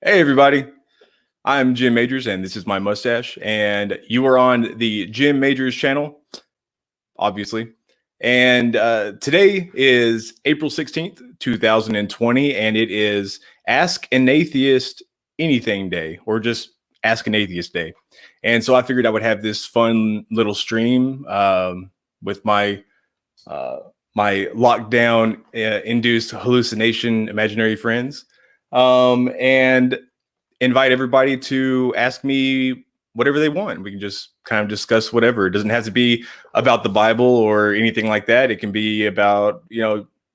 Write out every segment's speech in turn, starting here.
Hey, everybody. I'm Jim Majors, and this is my mustache. And you are on the Jim Majors channel, obviously. And today is April 16th, 2020, and it is Ask an Atheist Anything Day, or just Ask an Atheist Day. And so I figured I would have this fun little stream with uh, my lockdown induced hallucination imaginary friends. And invite everybody to ask me whatever they want. We can just kind of discuss whatever. It doesn't have to be about the Bible or anything like that. It can be about,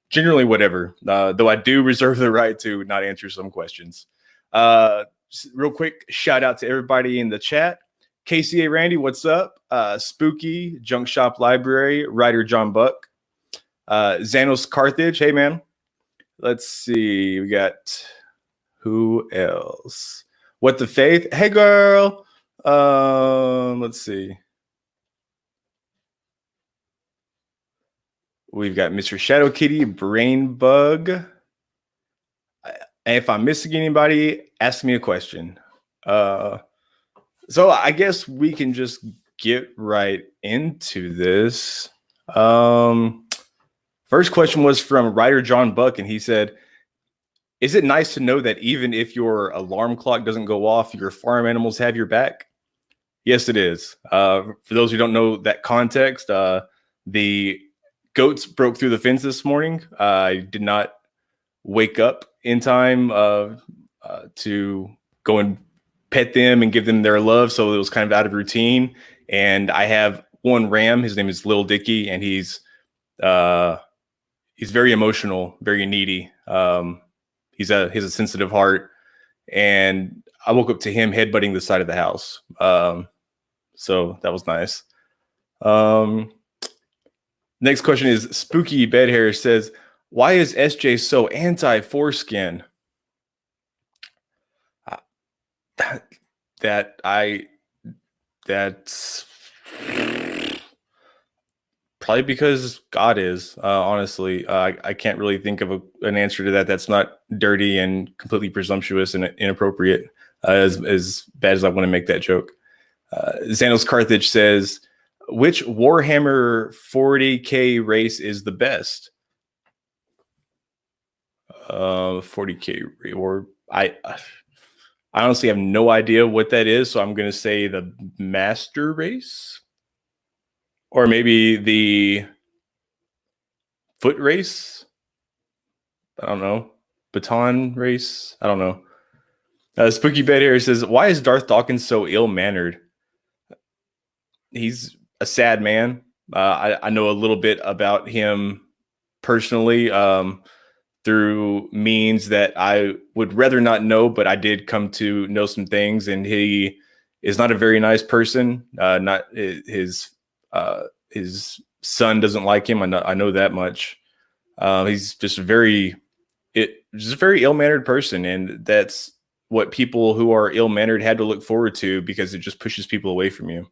generally whatever. Though I do reserve the right to not answer some questions. Real quick shout out to everybody in the chat. KCA Randy, what's up? Spooky, Junk Shop Library, Writer John Buck, Xanos Carthage. Hey, man. Let's see. We got who else? What the Faith? Hey, girl. Let's see. We've got Mr. Shadow Kitty, Brain Bug. If I'm missing anybody, ask me a question. So I guess we can just get right into this. First question was from writer John Buck, and he said, is it nice to know that even if your alarm clock doesn't go off, your farm animals have your back? Yes, it is. For those who don't know that context, the goats broke through the fence this morning. I did not wake up in time to go and pet them and give them their love, so it was kind of out of routine. And I have one ram. His name is Lil Dicky, and he's very emotional, very needy. He has a sensitive heart, and I woke up to him headbutting the side of the house. So that was nice. Next question is Spooky Bed Hair says, why is SJ so anti-foreskin? That's probably because God is, honestly. I can't really think of an answer to that that's not dirty and completely presumptuous and inappropriate, as bad as I want to make that joke. Xanos Carthage says, which Warhammer 40K race is the best? 40K, or I honestly have no idea what that is, so I'm going to say the Master race. Or maybe the foot race. I don't know. Baton race. I don't know. Spooky Bed Hair says, why is Darth Dawkins so ill-mannered? He's a sad man. I know a little bit about him personally through means that I would rather not know, but I did come to know some things, and he is not a very nice person. Not his son doesn't like him. I know that much. He's just a very ill-mannered person, and that's what people who are ill-mannered had to look forward to, because it just pushes people away from you.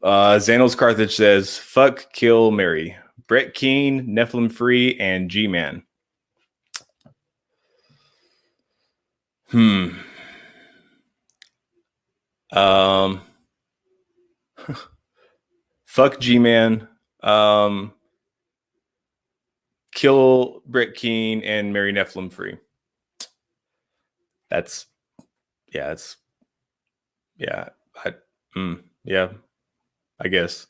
Xanos Carthage says, fuck, kill, marry. Brett Keane, Nephilim Free, and G-Man. Fuck G-Man, kill Brett Keane, and marry Nephilim Free. I guess.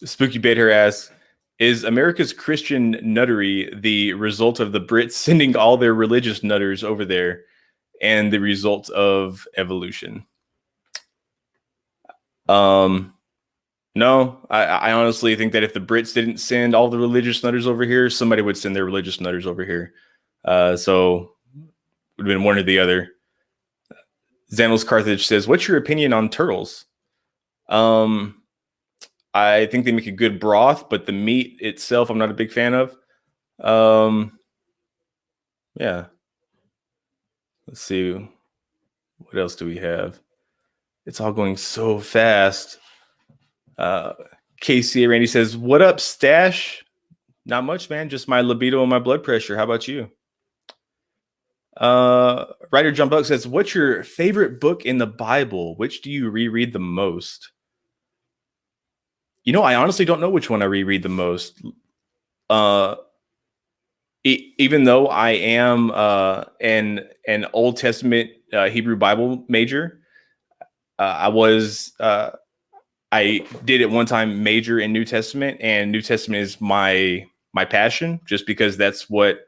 Spooky Bader asks, is America's Christian nuttery the result of the Brits sending all their religious nutters over there and the result of evolution? No, I honestly think that if the Brits didn't send all the religious nutters over here, somebody would send their religious nutters over here. So it would have been one or the other. Xanos Carthage says, what's your opinion on turtles? I think they make a good broth, but the meat itself, I'm not a big fan of. Yeah. Let's see. What else do we have? It's all going so fast. KC Randy says, what up, Stash? Not much, man. Just my libido and my blood pressure. How about you? Writer John Buck says, "What's your favorite book in the Bible? Which do you reread the most?" I honestly don't know which one I reread the most. Uh, Even though I am an Old Testament Hebrew Bible major, I did at one time major in New Testament, and New Testament is my passion, just because that's what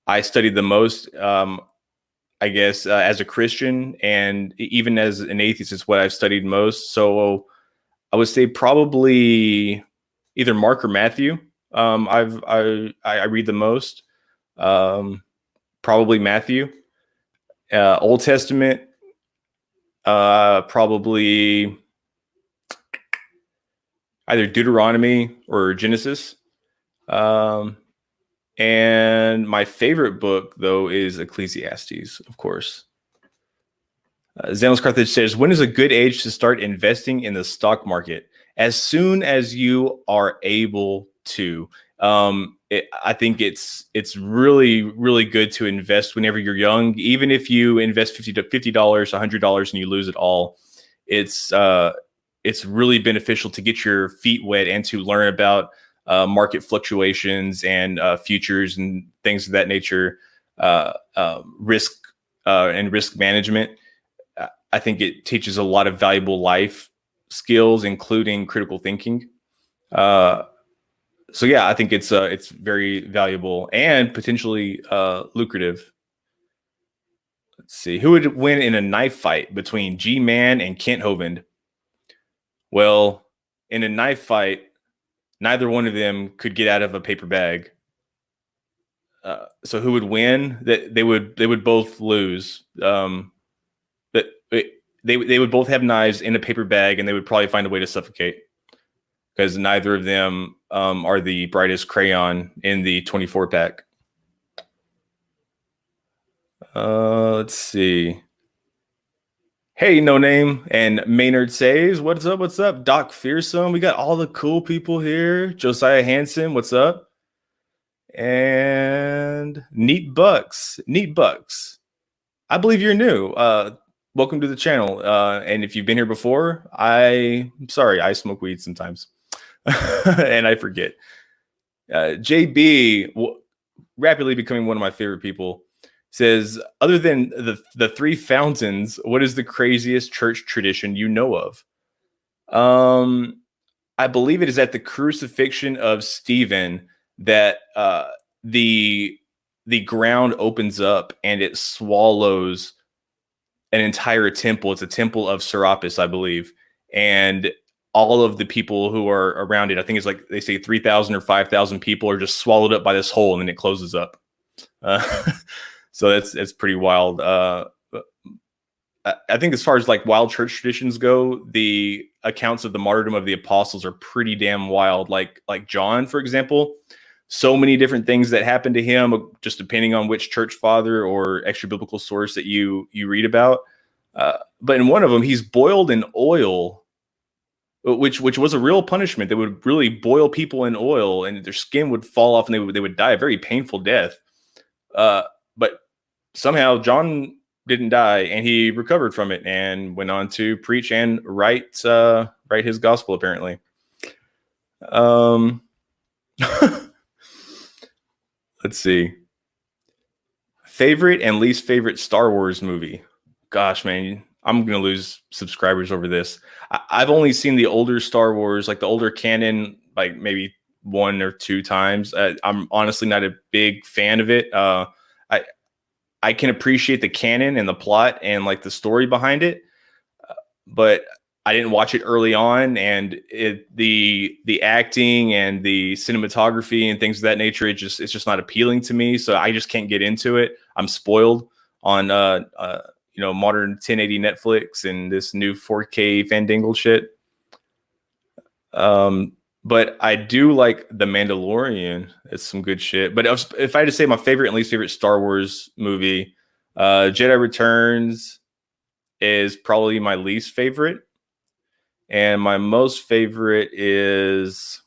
I studied the most. I guess as a Christian and even as an atheist, it's what I've studied most. So I would say probably either Mark or Matthew. I read the most. Probably Matthew. Old Testament, probably either Deuteronomy or Genesis. Um, and my favorite book, though, is Ecclesiastes, of course. Xanos Carthage says, "When is a good age to start investing in the stock market?" As soon as you are able to. I think it's really, really good to invest whenever you're young. Even if you invest $50, $100, and you lose it all, it's really beneficial to get your feet wet and to learn about market fluctuations and futures and things of that nature, risk and risk management. I think it teaches a lot of valuable life skills, including critical thinking. So yeah, I think it's very valuable and potentially lucrative. Let's see, who would win in a knife fight between G-Man and Kent Hovind? Well, in a knife fight, neither one of them could get out of a paper bag. So who would win? That they would both lose. That they would both have knives in a paper bag, and they would probably find a way to suffocate, because neither of them are the brightest crayon in the 24 pack. Let's see. Hey, No Name and Maynard Saves. What's up? What's up? Doc Fearsome. We got all the cool people here. Josiah Hansen. What's up? And Neat Bucks. Neat Bucks. I believe you're new. Welcome to the channel. And if you've been here before, I'm sorry. I smoke weed sometimes. And I forget. JB, rapidly becoming one of my favorite people, says, other than the three fountains, what is the craziest church tradition you know of? I believe it is at the crucifixion of Stephen that the ground opens up and it swallows an entire temple. It's a temple of Serapis, I believe, and all of the people who are around it, I think it's like they say 3,000 or 5,000 people, are just swallowed up by this hole, and then it closes up. So that's pretty wild. I think as far as like wild church traditions go, the accounts of the martyrdom of the apostles are pretty damn wild. Like John, for example, so many different things that happened to him, just depending on which church father or extra biblical source that you read about. But in one of them, he's boiled in oil, which was a real punishment. They would really boil people in oil, and their skin would fall off, and they would die a very painful death. But somehow John didn't die, and he recovered from it and went on to preach and write his gospel, apparently. Let's see. Favorite and least favorite Star Wars movie? Gosh, man, I'm going to lose subscribers over this. I've only seen the older Star Wars, like the older canon, like maybe one or two times. I'm honestly not a big fan of it. I can appreciate the canon and the plot and like the story behind it, but I didn't watch it early on, and the acting and the cinematography and things of that nature, it's just not appealing to me. So I just can't get into it. I'm spoiled on modern 1080 Netflix and this new 4K Fandangle shit. But I do like The Mandalorian. It's some good shit. But if I had to say my favorite and least favorite Star Wars movie, Jedi Returns is probably my least favorite. And my most favorite is...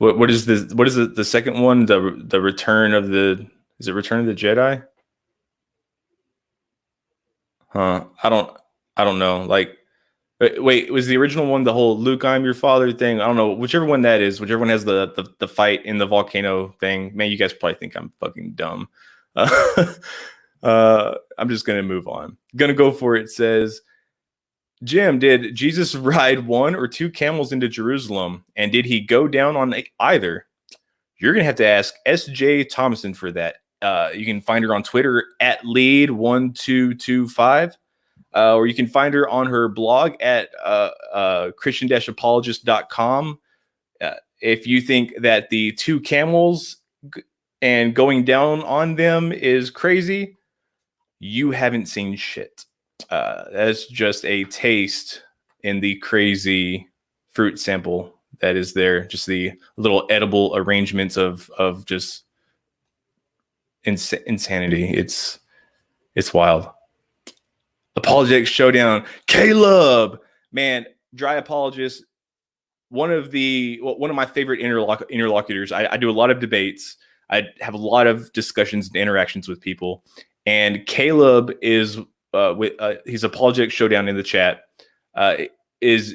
What is this? What is the second one? The Return of the is it Return of the Jedi? Huh? I don't know. Like, wait, was the original one the whole Luke, I'm your father thing? I don't know. Whichever one that is, whichever one has the fight in the volcano thing. Man, you guys probably think I'm fucking dumb. Uh, I'm just gonna move on. Gonna go for it. Says Jim, did Jesus ride one or two camels into Jerusalem, and did he go down on either? You're gonna have to ask S.J. Thomason for that. You can find her on Twitter at lead1225. Or you can find her on her blog at christian-apologist.com. If you think that the two camels and going down on them is crazy, you haven't seen shit. That's just a taste in the crazy fruit sample that is there. Just the little edible arrangements of just insanity. It's wild. Apologetics Showdown. Caleb, man, dry apologist. One of my favorite interlocutors. I do a lot of debates. I have a lot of discussions and interactions with people. And Caleb is with his Apologetics Showdown in the chat is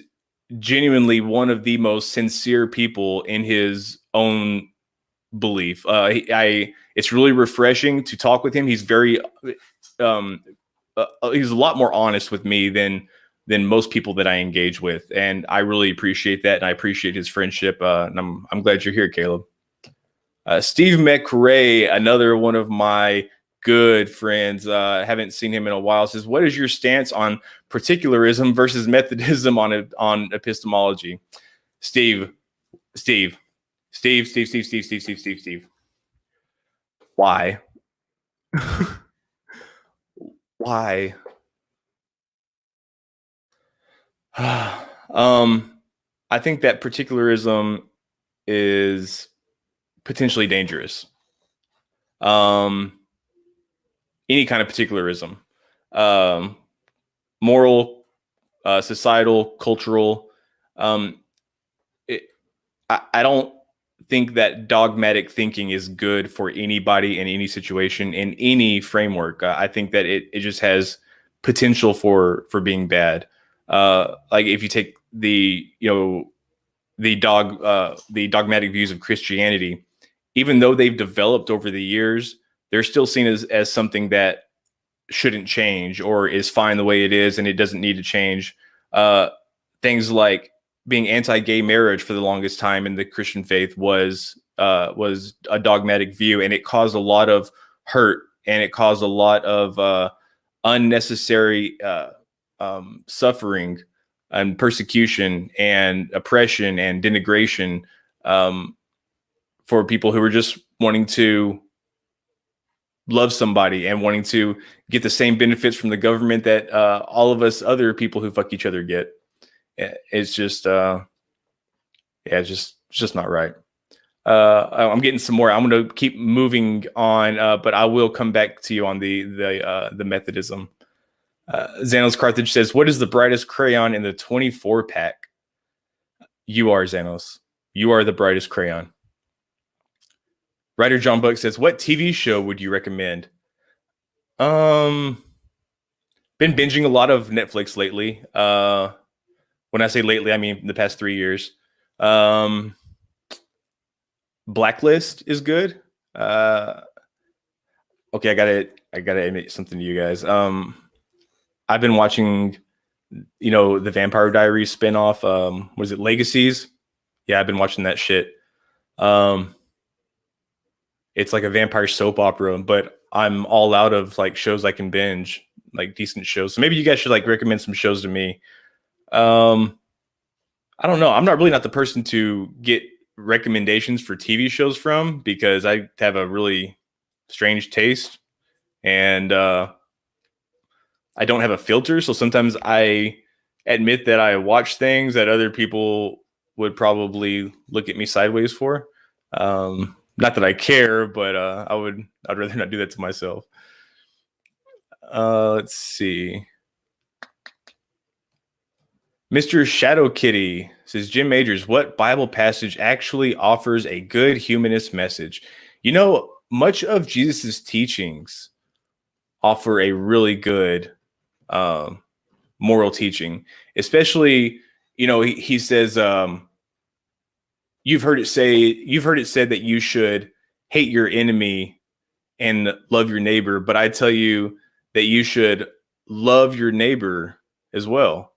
genuinely one of the most sincere people in his own belief. It's really refreshing to talk with him. He's very he's a lot more honest with me than most people that I engage with, and I really appreciate that, and I appreciate his friendship. And I'm glad you're here, Caleb. Steve McRae, another one of my good friends, haven't seen him in a while, says, "What is your stance on particularism versus Methodism on epistemology?" Steve. Why? Why? I think that particularism is potentially dangerous. Any kind of particularism, moral, societal, cultural. I don't think that dogmatic thinking is good for anybody in any situation in any framework. I think that it just has potential for being bad. Like if you take the dogmatic views of Christianity, even though they've developed over the years, they're still seen as something that shouldn't change or is fine the way it is and it doesn't need to change. Things like being anti-gay marriage for the longest time in the Christian faith was a dogmatic view, and it caused a lot of hurt and it caused a lot of unnecessary suffering and persecution and oppression and denigration for people who were just wanting to love somebody and wanting to get the same benefits from the government that all of us other people who fuck each other get. It's just it's just not right. I'm getting some more. I'm going to keep moving on, but I will come back to you on the Methodism. Xanos Carthage says, "What is the brightest crayon in the 24 pack?" You are, Xanos. You are the brightest crayon. Writer John Buck says, "What TV show would you recommend?" Been binging a lot of Netflix lately. When I say lately, I mean the past 3 years. Blacklist is good. Okay, I gotta admit something to you guys. I've been watching, the Vampire Diaries spinoff. Was it Legacies? Yeah, I've been watching that shit. It's like a vampire soap opera, but I'm all out of like shows I can binge, like decent shows. So maybe you guys should like recommend some shows to me. I don't know. I'm not the person to get recommendations for TV shows from because I have a really strange taste and I don't have a filter. So sometimes I admit that I watch things that other people would probably look at me sideways for. Not that I care, but I'd rather not do that to myself. Let's see. Mr. Shadow Kitty says, Jim Majors, what Bible passage actually offers a good humanist message? You know, much of Jesus's teachings offer a really good moral teaching, especially, he says, you've heard it said that you should hate your enemy and love your neighbor, but I tell you that you should love your neighbor as well.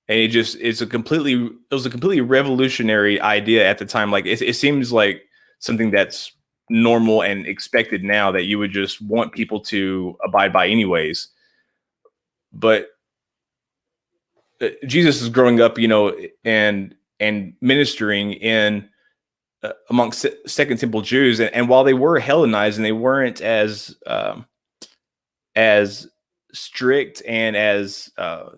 And it was a completely revolutionary idea at the time. Like it seems like something that's normal and expected now, that you would just want people to abide by anyways. But Jesus is growing up, and ministering in amongst Second Temple Jews, and while they were Hellenized and they weren't as strict and as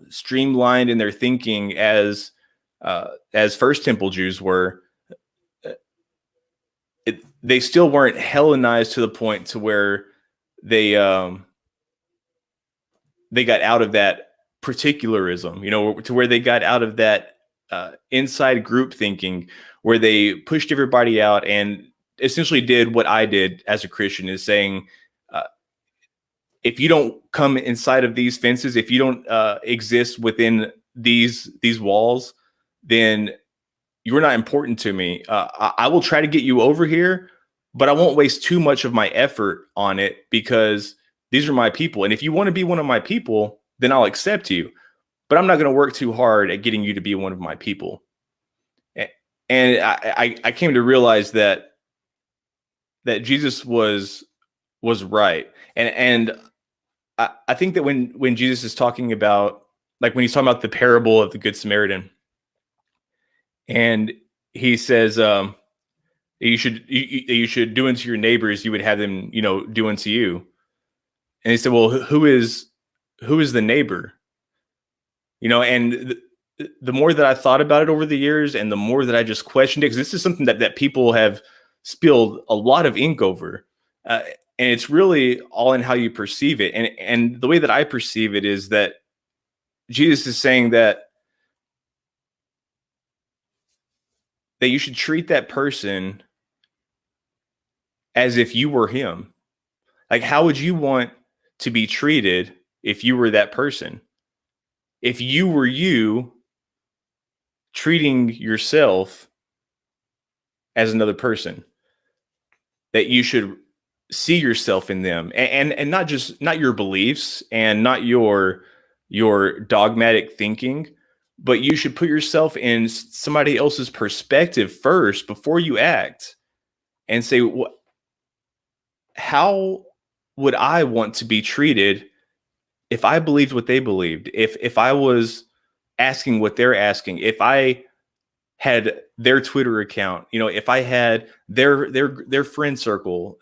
streamlined in their thinking as First Temple Jews were, they still weren't Hellenized to the point to where they got out of that particularism, to where they got out of that inside group thinking, where they pushed everybody out and essentially did what I did as a Christian, is saying, if you don't come inside of these fences, if you don't exist within these walls, then you're not important to me. I will try to get you over here, but I won't waste too much of my effort on it, because these are my people. And if you want to be one of my people, then I'll accept you. But I'm not going to work too hard at getting you to be one of my people. And I came to realize that Jesus was right. And I think that when Jesus is talking about, like when he's talking about the parable of the Good Samaritan, and he says, you should do unto your neighbors, you would have them, do unto you. And he said, well, who is the neighbor? And the more that I thought about it over the years, and the more that I just questioned it, because this is something that people have spilled a lot of ink over. And it's really all in how you perceive it. And the way that I perceive it is that Jesus is saying that you should treat that person as if you were him. Like, how would you want to be treated if you were that person? If you were you treating yourself as another person, that you should see yourself in them, and not your beliefs and not your dogmatic thinking, but you should put yourself in somebody else's perspective first before you act, and say, how would I want to be treated if I believed what they believed, if I was asking what they're asking, if I had their Twitter account, if I had their friend circle,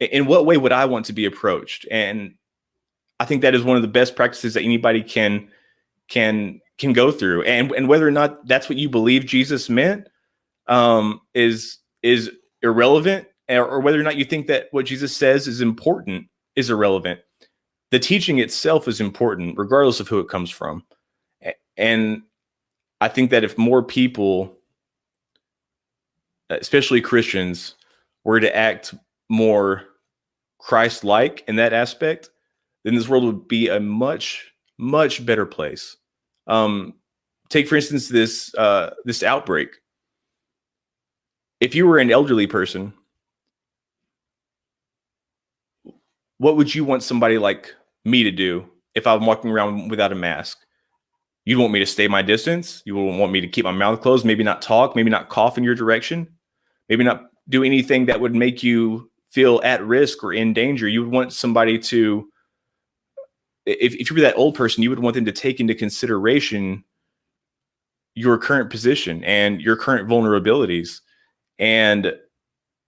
in what way would I want to be approached? And I think that is one of the best practices that anybody can go through. And whether or not that's what you believe Jesus meant, is irrelevant, or whether or not you think that what Jesus says is important is irrelevant. The teaching itself is important, regardless of who it comes from. And I think that if more people, especially Christians, were to act more Christ-like in that aspect, then this world would be a much, much better place. Take, for instance, this outbreak. If you were an elderly person, what would you want somebody like me to do if I'm walking around without a mask? You'd want me to stay my distance. You would want me to keep my mouth closed, maybe not talk, maybe not cough in your direction, maybe not do anything that would make you feel at risk or in danger. You would want somebody to, if you were that old person, you would want them to take into consideration your current position and your current vulnerabilities, and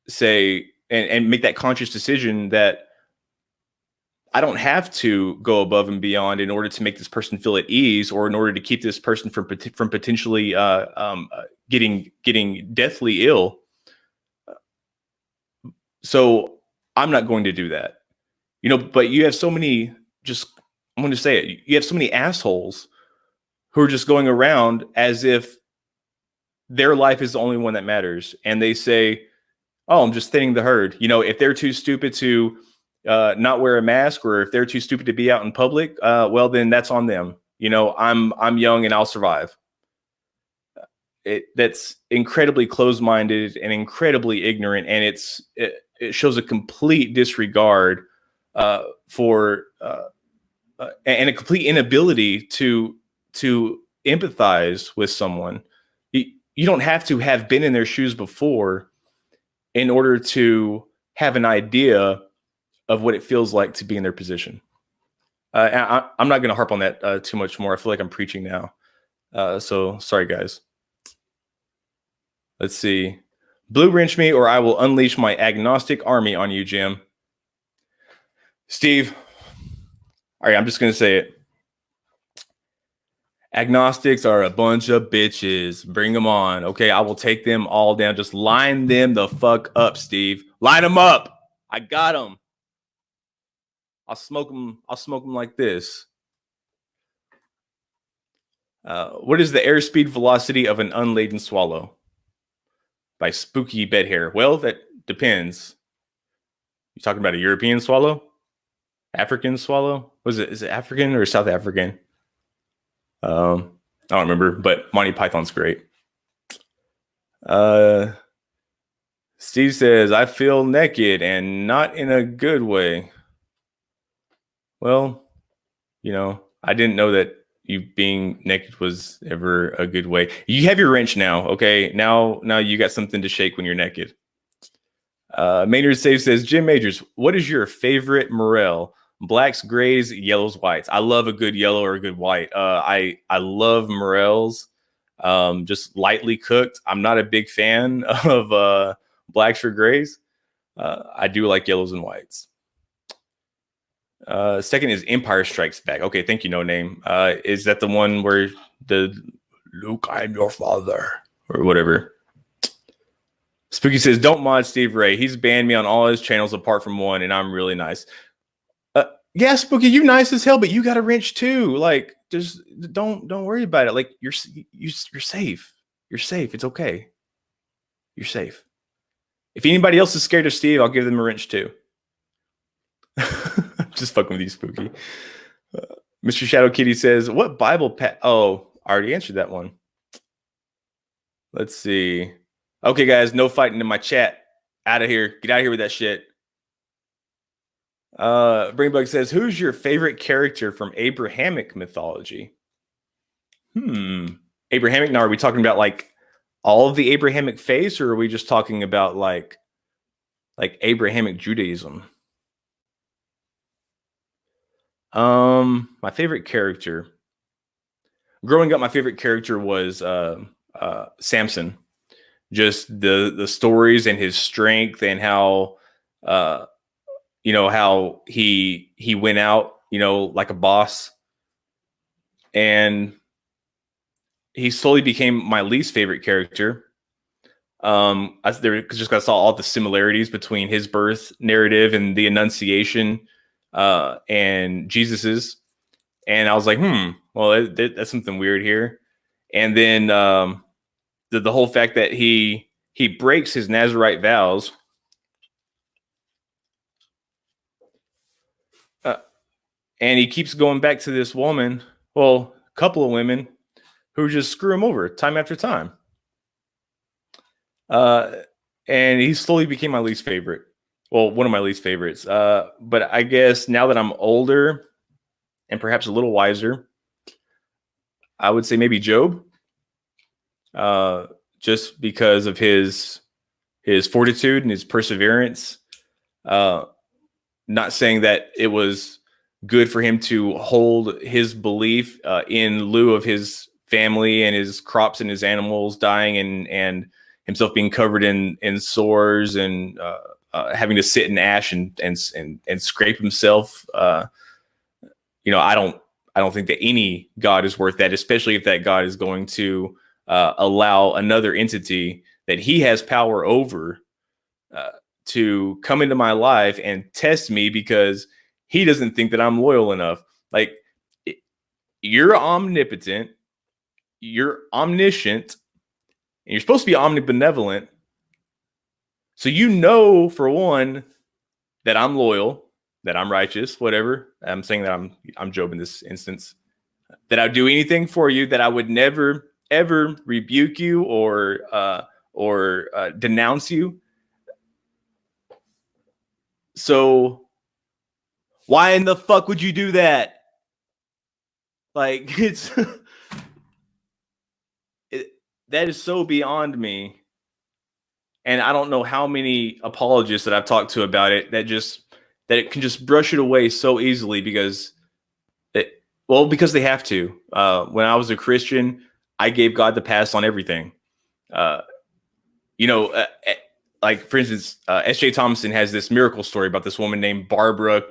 say, and make that conscious decision that I don't have to go above and beyond in order to make this person feel at ease, or in order to keep this person from potentially getting deathly ill. So I'm not going to do that, but you have so many, I'm going to say it, you have so many assholes who are just going around as if their life is the only one that matters. And they say, oh, I'm just thinning the herd. You know, if they're too stupid to not wear a mask, or if they're too stupid to be out in public, well, then that's on them. You know, I'm young and I'll survive. That's incredibly closed-minded and incredibly ignorant, and it shows a complete disregard for and a complete inability to empathize with someone. You don't have to have been in their shoes before in order to have an idea of what it feels like to be in their position. I'm not going to harp on that too much more. I feel like I'm preaching now. So sorry, guys. Let's see. Blue wrench me or I will unleash my agnostic army on you, Jim. Steve. All right, I'm just going to say it. Agnostics are a bunch of bitches. Bring them on. Okay, I will take them all down. Just line them the fuck up, Steve. Line them up. I got them. I'll smoke them like this. What is the airspeed velocity of an unladen swallow? By Spooky Bed Hair. Well, that depends. You talking about a European swallow? African swallow? Was it? Is it African or South African? I don't remember, but Monty Python's great. Steve says, I feel naked and not in a good way. Well, you know, I didn't know that you being naked was ever a good way. You have your wrench now, okay? Now you got something to shake when you're naked. Maynard Save says, Jim Majors, what is your favorite morel? Blacks, grays, yellows, whites. I love a good yellow or a good white. I love morels, just lightly cooked. I'm not a big fan of blacks or grays. I do like yellows and whites. Second is Empire Strikes Back. Okay, thank you, No Name. Is that the one where the Luke, I'm your father, or whatever? Spooky says, don't mod Steve Ray. He's banned me on all his channels apart from one, and I'm really nice. Yeah, Spooky, you nice as hell, but you got a wrench too. Like, just don't worry about it. Like, you're safe. You're safe. It's okay. You're safe. If anybody else is scared of Steve, I'll give them a wrench too. Just fucking with you, Spooky. Mr. Shadow Kitty says, what Bible oh, I already answered that one. Let's see. Okay, guys, no fighting in my chat. Out of here. Get out of here with that shit. Bringbug says, who's your favorite character from Abrahamic mythology? Abrahamic? Now, are we talking about like all of the Abrahamic faiths, or are we just talking about like Abrahamic Judaism? My favorite character. Growing up, my favorite character was Samson. Just the stories and his strength and how you know, how he went out, you know, like a boss. And he slowly became my least favorite character. Just because I saw all the similarities between his birth narrative and the Annunciation and Jesus's. And I was like, well, that's something weird here. And then the whole fact that he breaks his Nazirite vows. And he keeps going back to this woman, well, a couple of women who just screw him over time after time. And he slowly became my least favorite. Well, one of my least favorites. But I guess now that I'm older and perhaps a little wiser, I would say maybe Job. Just because of his fortitude and his perseverance. Not saying that it was good for him to hold his belief in lieu of his family and his crops and his animals dying and himself being covered in sores and having to sit in ash and scrape himself. You know, I don't think that any God is worth that, especially if that God is going to allow another entity that he has power over to come into my life and test me because he doesn't think that I'm loyal enough. Like, you're omnipotent. you're omniscient and you're supposed to be omnibenevolent. So you know, for one, that I'm loyal, that I'm righteous, whatever. I'm saying that I'm Job in this instance. That I'd do anything for you, that I would never ever rebuke you or denounce you. So why in the fuck would you do that? Like, it's that is so beyond me. And I don't know how many apologists that I've talked to about it that it can just brush it away so easily because they have to. When I was a Christian, I gave God the pass on everything. Like, for instance, S.J. Thompson has this miracle story about this woman named Barbara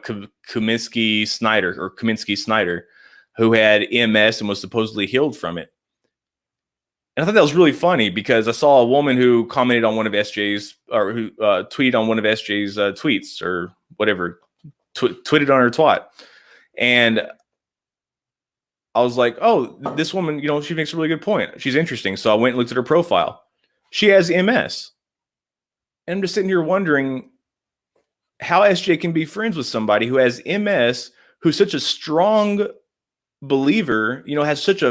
Kaminsky Snyder, who had MS and was supposedly healed from it. And I thought that was really funny because I saw a woman who commented on one of SJ's, or who tweeted on one of SJ's tweets or whatever, tweeted on her twat. And I was like, oh, this woman, she makes a really good point. She's interesting. So I went and looked at her profile. She has MS. And I'm just sitting here wondering how SJ can be friends with somebody who has MS, who's such a strong believer, has such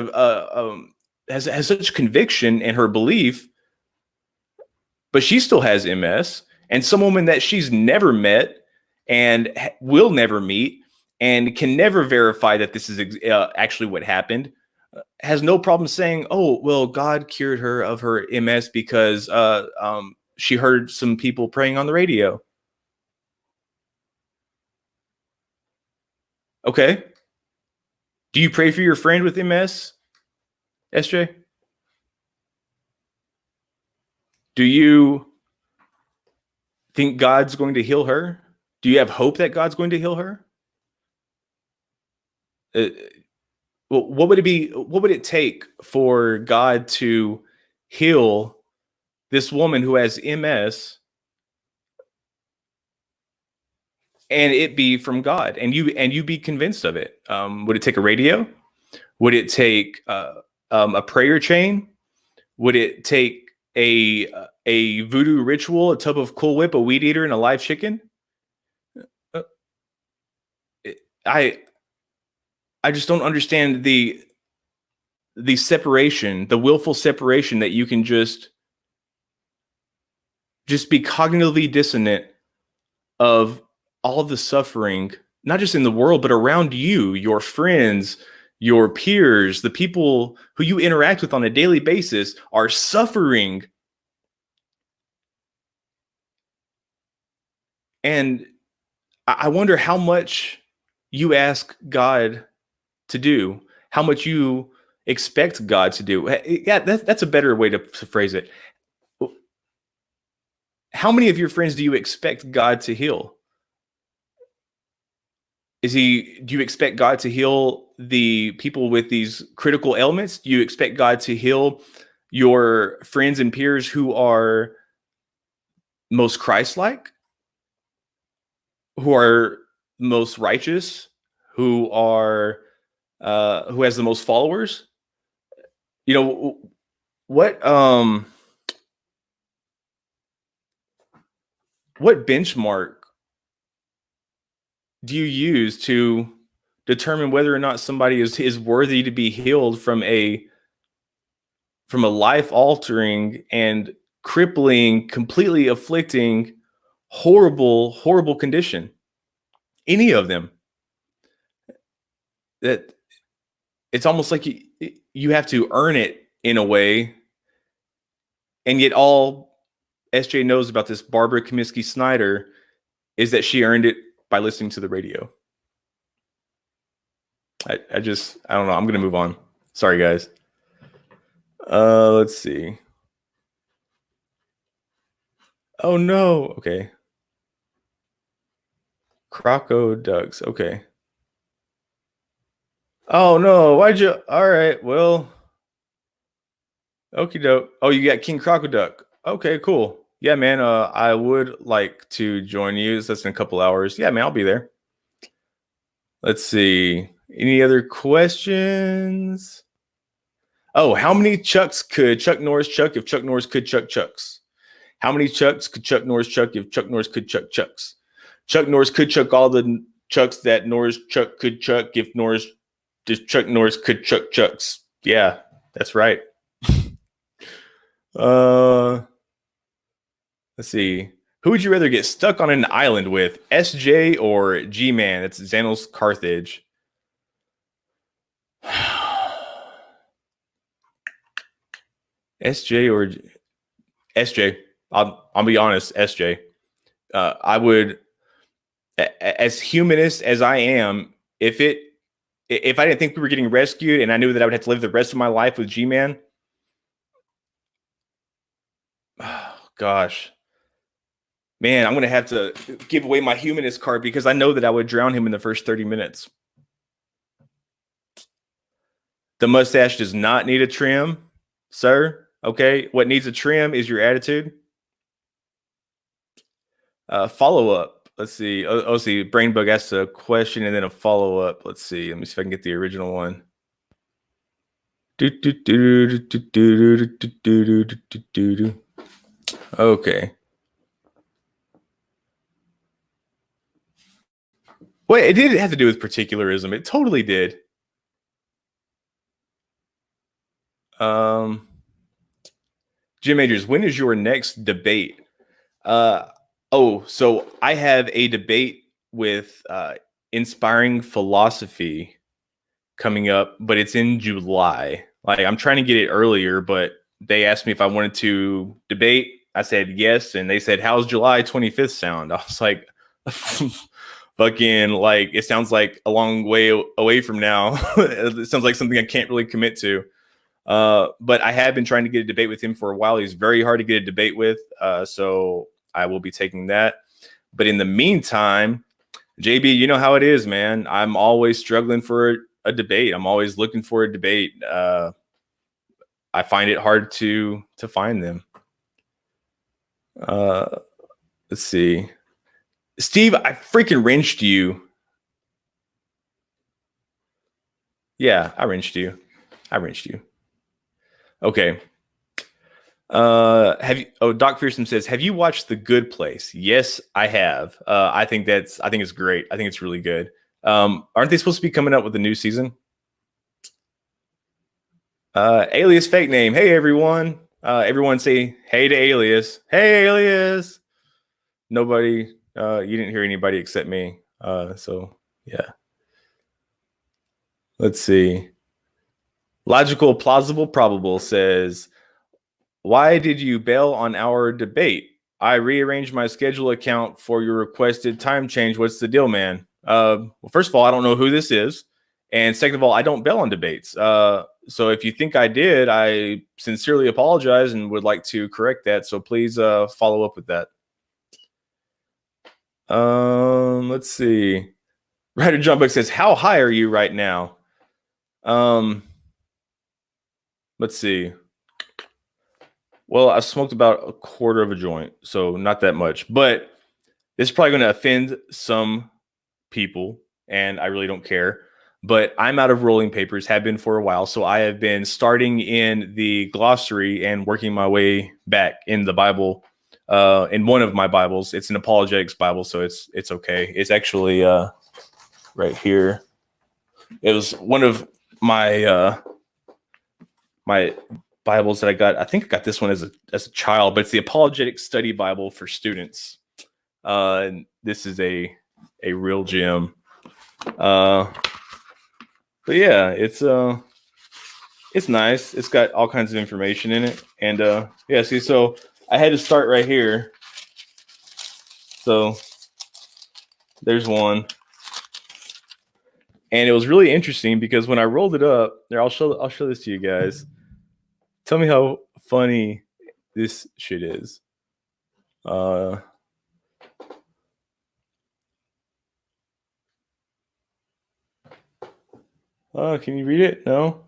has such conviction in her belief, but she still has MS, and some woman that she's never met and will never meet and can never verify that this is actually what happened, has no problem saying, oh, well, God cured her of her MS because she heard some people praying on the radio. Okay. Do you pray for your friend with MS, SJ? Do you think God's going to heal her? Do you have hope that God's going to heal her? Well, what would it be? What would it take for God to heal this woman who has MS, and it be from God, and you be convinced of it? Would it take a radio? Would it take a prayer chain? Would it take a voodoo ritual, a tub of Cool Whip, a weed eater, and a live chicken? I just don't understand the separation, the willful separation that you can just be cognitively dissonant of all the suffering, not just in the world, but around you, your friends, your peers, the people who you interact with on a daily basis are suffering. And I wonder how much you ask God to do, how much you expect God to do. Yeah, that's a better way to phrase it. How many of your friends do you expect God to heal? Do you expect God to heal the people with these critical ailments? Do you expect God to heal your friends and peers who are most Christ-like, who are most righteous, who has the most followers? What benchmark do you use to determine whether or not somebody is worthy to be healed from a life-altering and crippling, completely afflicting, horrible condition? Any of them. That it's almost like you have to earn it in a way, and yet all SJ knows about this Barbara Kaminsky Snyder is that she earned it by listening to the radio. I don't know. I'm going to move on. Sorry, guys. Let's see. Oh, no. Okay. Croco Ducks. Okay. Oh, no. Why'd you? All right. Well, okie doke. Oh, you got King Crocoduck. Okay, cool. Yeah, man. I would like to join you. That's in a couple hours. Yeah, man. I'll be there. Let's see. Any other questions? Oh, how many Chucks could Chuck Norris chuck if Chuck Norris could chuck Chucks? How many Chucks could Chuck Norris chuck if Chuck Norris could chuck Chucks? Chuck Norris could chuck all the Chucks that Norris Chuck could chuck if Chuck Norris could chuck Chucks. Yeah, that's right. Let's see. Who would you rather get stuck on an island with, SJ or G-Man? That's Xanos Carthage. SJ or SJ? I'll be honest, SJ. I would, as humanist as I am, if I didn't think we were getting rescued and I knew that I would have to live the rest of my life with G-Man, oh, gosh. Man, I'm going to have to give away my humanist card because I know that I would drown him in the first 30 minutes. The mustache does not need a trim, sir. Okay. What needs a trim is your attitude. Follow up. Let's see. Let's see. Brainbug asked a question and then a follow up. Let's see. Let me see if I can get the original one. Okay. Wait, it did have to do with particularism. It totally did. Jim Majors, when is your next debate? So I have a debate with Inspiring Philosophy coming up, but it's in July. Like, I'm trying to get it earlier, but they asked me if I wanted to debate. I said yes, and they said, "How's July 25th sound?" I was like, fucking, like, it sounds like a long way away from now. It sounds like something I can't really commit to. But I have been trying to get a debate with him for a while. He's very hard to get a debate with. So I will be taking that. But in the meantime, JB, you know how it is, man. I'm always struggling for a debate. I'm always looking for a debate. I find it hard to find them. Let's see. Steve, I freaking wrenched you. Yeah, I wrenched you. Okay. Doc Fearsome says, have you watched The Good Place? Yes, I have. I think it's great. I think it's really good. Aren't they supposed to be coming up with a new season? Alias fake name. Hey, everyone. Everyone say hey to Alias. Hey, Alias. Nobody, you didn't hear anybody except me. So yeah. Let's see. Logical, plausible, probable says, why did you bail on our debate? I rearranged my schedule account for your requested time change. What's the deal, man? Well, first of all, I don't know who this is. And second of all, I don't bail on debates. So if you think I did, I sincerely apologize and would like to correct that. So please follow up with that. Let's see. Ryder Jumpbuck says, how high are you right now? Let's see. Well, I smoked about a quarter of a joint, so not that much. But this is probably going to offend some people, and I really don't care. But I'm out of rolling papers, have been for a while. So I have been starting in the glossary and working my way back in the Bible. In one of my Bibles, it's an apologetics Bible, so it's okay. It's actually right here. It was one of my my Bibles that I got. I think I got this one as a child, but it's the Apologetic Study Bible for students. And this is a real gem. But yeah, it's nice. It's got all kinds of information in it, and yeah. See, so I had to start right here. So there's one, and it was really interesting because when I rolled it up, there, I'll show this to you guys. Tell me how funny this shit is. Can you read it? No?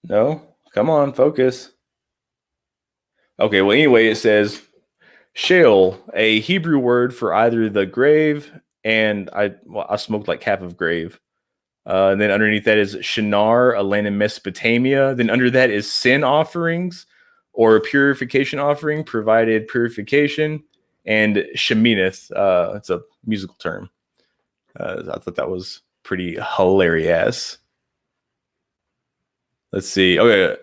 No? Come on, focus. Okay, well, anyway, it says, Sheol, a Hebrew word for either the grave, and I smoked like half of grave. And then underneath that is Shinar, a land in Mesopotamia. Then under that is sin offerings or a purification offering, provided purification, and Sheminith. It's a musical term. I thought that was pretty hilarious. Let's see. Okay.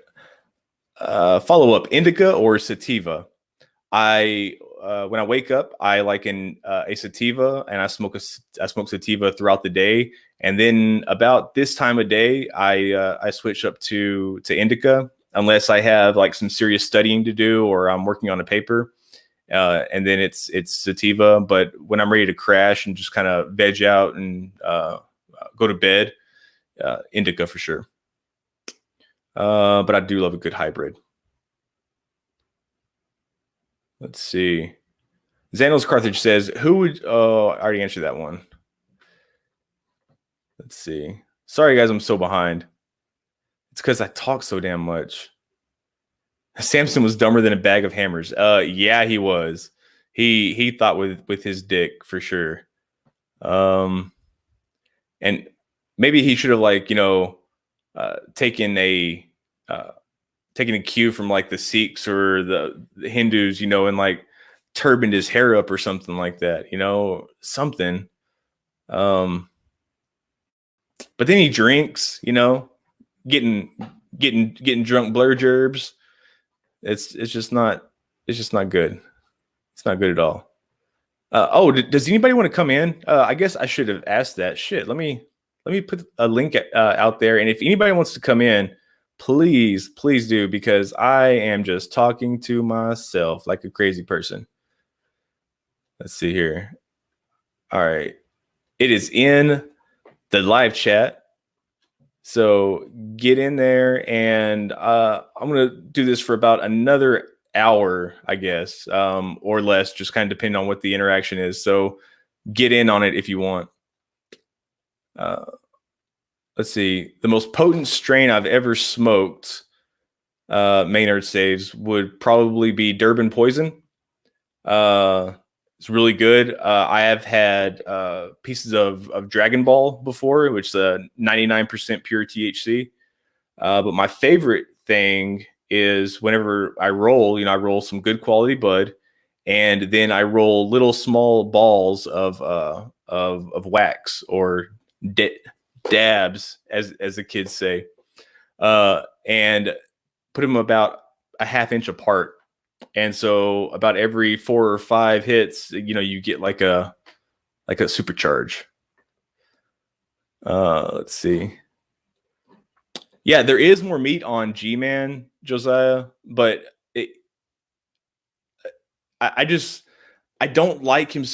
Follow up, indica or sativa? When I wake up, I like a sativa, and I smoke sativa throughout the day, and then about this time of day, I switch up to indica unless I have like some serious studying to do or I'm working on a paper, and then it's sativa. But when I'm ready to crash and just kind of veg out and go to bed, indica for sure. But I do love a good hybrid. Let's see. Xanos Carthage says, who would... Oh, I already answered that one. Let's see. Sorry, guys, I'm so behind. It's because I talk so damn much. Samson was dumber than a bag of hammers. Yeah, he was. He thought with his dick, for sure. And maybe he should have, like, taken a cue from like the Sikhs or the Hindus, and like turbaned his hair up or something like that, something. But then he drinks, getting drunk blur gerbs. It's just not good. It's not good at all. Does anybody want to come in? I guess I should have asked that. Shit, let me put a link out there, and if anybody wants to come in, please do, because I am just talking to myself like a crazy person. Let's see here. All right. It is in the live chat. So get in there, and I'm going to do this for about another hour, I guess, or less, just kind of depending on what the interaction is. So get in on it if you want. Let's see. The most potent strain I've ever smoked, Maynard saves, would probably be Durban Poison. It's really good. I have had pieces of Dragon Ball before, which is 99% pure THC. But my favorite thing is whenever I roll, I roll some good quality bud, and then I roll little small balls of wax, or dabs, as the kids say, and put them about a half inch apart. And so about every 4 or 5 hits, you get like a supercharge. Let's see. Yeah, there is more meat on G-Man, Josiah, but I don't like him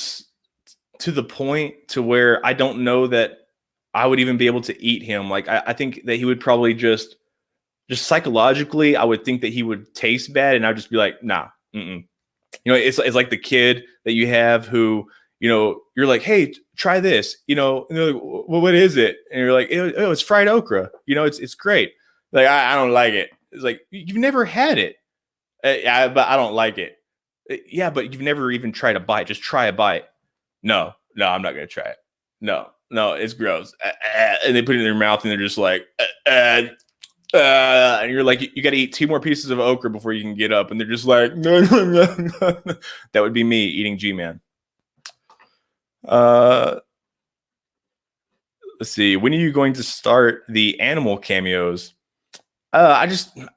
to the point to where I don't know that I would even be able to eat him. Like, I think that he would probably just psychologically, I would think that he would taste bad, and I'd just be like, nah. It's like the kid that you have who, you're like, hey, try this, and they're like, well, what is it? And you're like, oh, it's fried okra. It's great. Like, I don't like it. It's like, you've never had it. Yeah, but I don't like it. Yeah, but you've never even tried a bite. Just try a bite. No, I'm not going to try it. No, it's gross. And they put it in their mouth, and they're just like, and you're like, you got to eat 2 more pieces of okra before you can get up. And they're just like, no. That would be me eating G-Man. Let's see. When are you going to start the animal cameos? I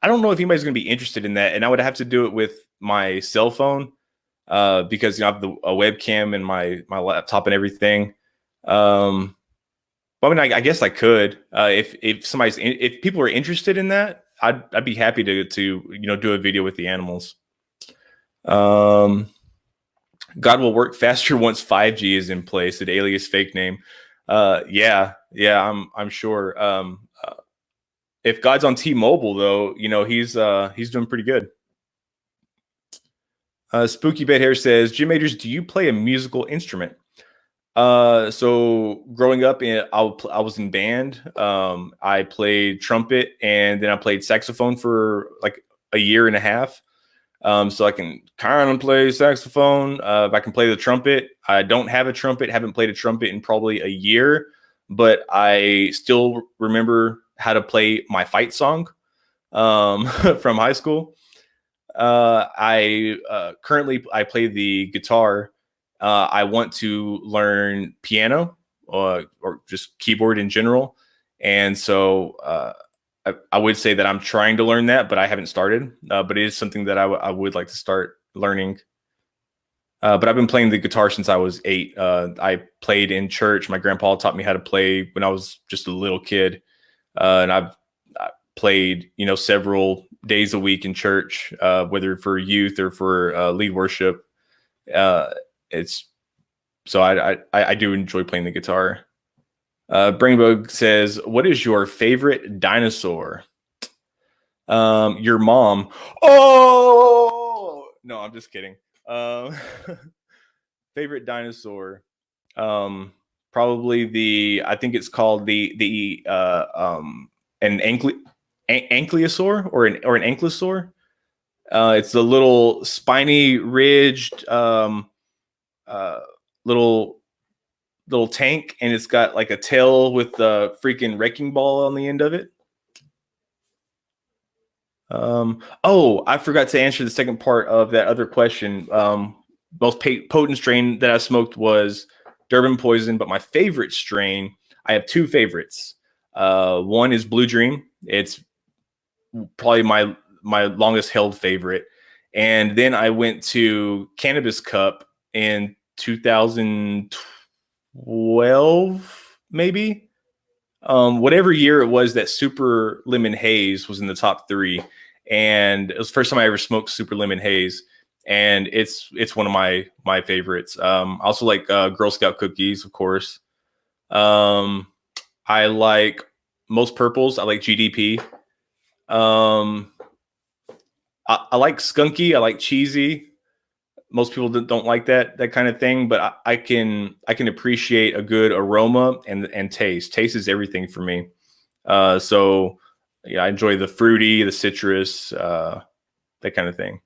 don't know if anybody's going to be interested in that. And I would have to do it with my cell phone, because I have a webcam and my laptop and everything. I mean, I guess I could, if people are interested in that, I'd be happy to do a video with the animals. God will work faster once 5G is in place. An alias fake name. Yeah, I'm sure. If God's on T-Mobile, though, he's doing pretty good. Spooky Bed Hair says, Jim Majors, do you play a musical instrument? So growing up, I was in band. I played trumpet, and then I played saxophone for like a year and a half. So I can kind of play saxophone. I can play the trumpet. I don't have a trumpet. Haven't played a trumpet in probably a year, but I still remember how to play my fight song from high school. I currently I play the guitar. I want to learn piano or just keyboard in general, and so I would say that I'm trying to learn that, but I haven't started. But it is something that I would like to start learning. But I've been playing the guitar since I was 8. I played in church. My grandpa taught me how to play when I was just a little kid, and I played, several days a week in church, whether for youth or for lead worship. It's so I do enjoy playing the guitar. Brainbug says, "What is your favorite dinosaur?" Your mom. Oh no, I'm just kidding. Favorite dinosaur. Probably I think it's called an ankylosaur or an ankylosaur. It's the little spiny ridged little tank, and it's got like a tail with the freaking wrecking ball on the end of it. Oh, I forgot to answer the second part of that other question. Most potent strain that I smoked was Durban Poison, but my favorite strain, I have 2 favorites. One is Blue Dream. It's probably my longest held favorite. And then I went to Cannabis Cup in 2012, maybe. Whatever year it was that Super Lemon Haze was in the top 3. And it was the first time I ever smoked Super Lemon Haze. And it's one of my favorites. I also like Girl Scout cookies, of course. I like most purples. I like GDP. I like skunky. I like cheesy. Most people don't like that kind of thing, but I can appreciate a good aroma and taste. Taste is everything for me. So yeah, I enjoy the fruity, the citrus, that kind of thing.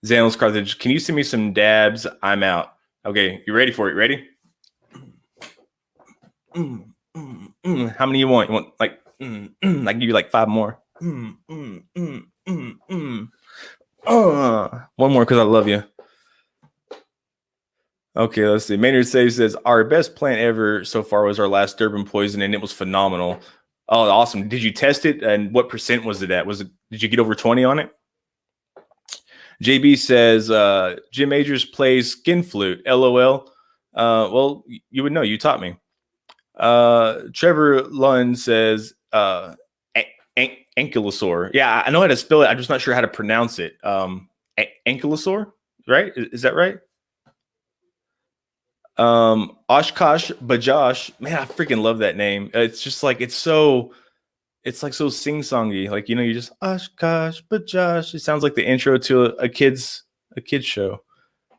Xanos Carthage, can you send me some dabs? I'm out. Okay, you ready for it? Ready? How many you want? You want like I can give you like 5 more. One more because I love you. Okay, let's see. Maynard says our best plant ever so far was our last Durban Poison, and it was phenomenal. Oh, awesome! Did you test it? And what percent was it at? Did you get over 20 on it? JB says Jim Majors plays skin flute. LOL. Well, you would know. You taught me. Trevor Lund says ankylosaur. Yeah, I know how to spell it. I'm just not sure how to pronounce it. Ankylosaur, right? Is that right? Oshkosh Bajosh. Man, I freaking love that name. It's just like it's like so sing-songy. Like, you just Oshkosh Bajosh. It sounds like the intro to a kids show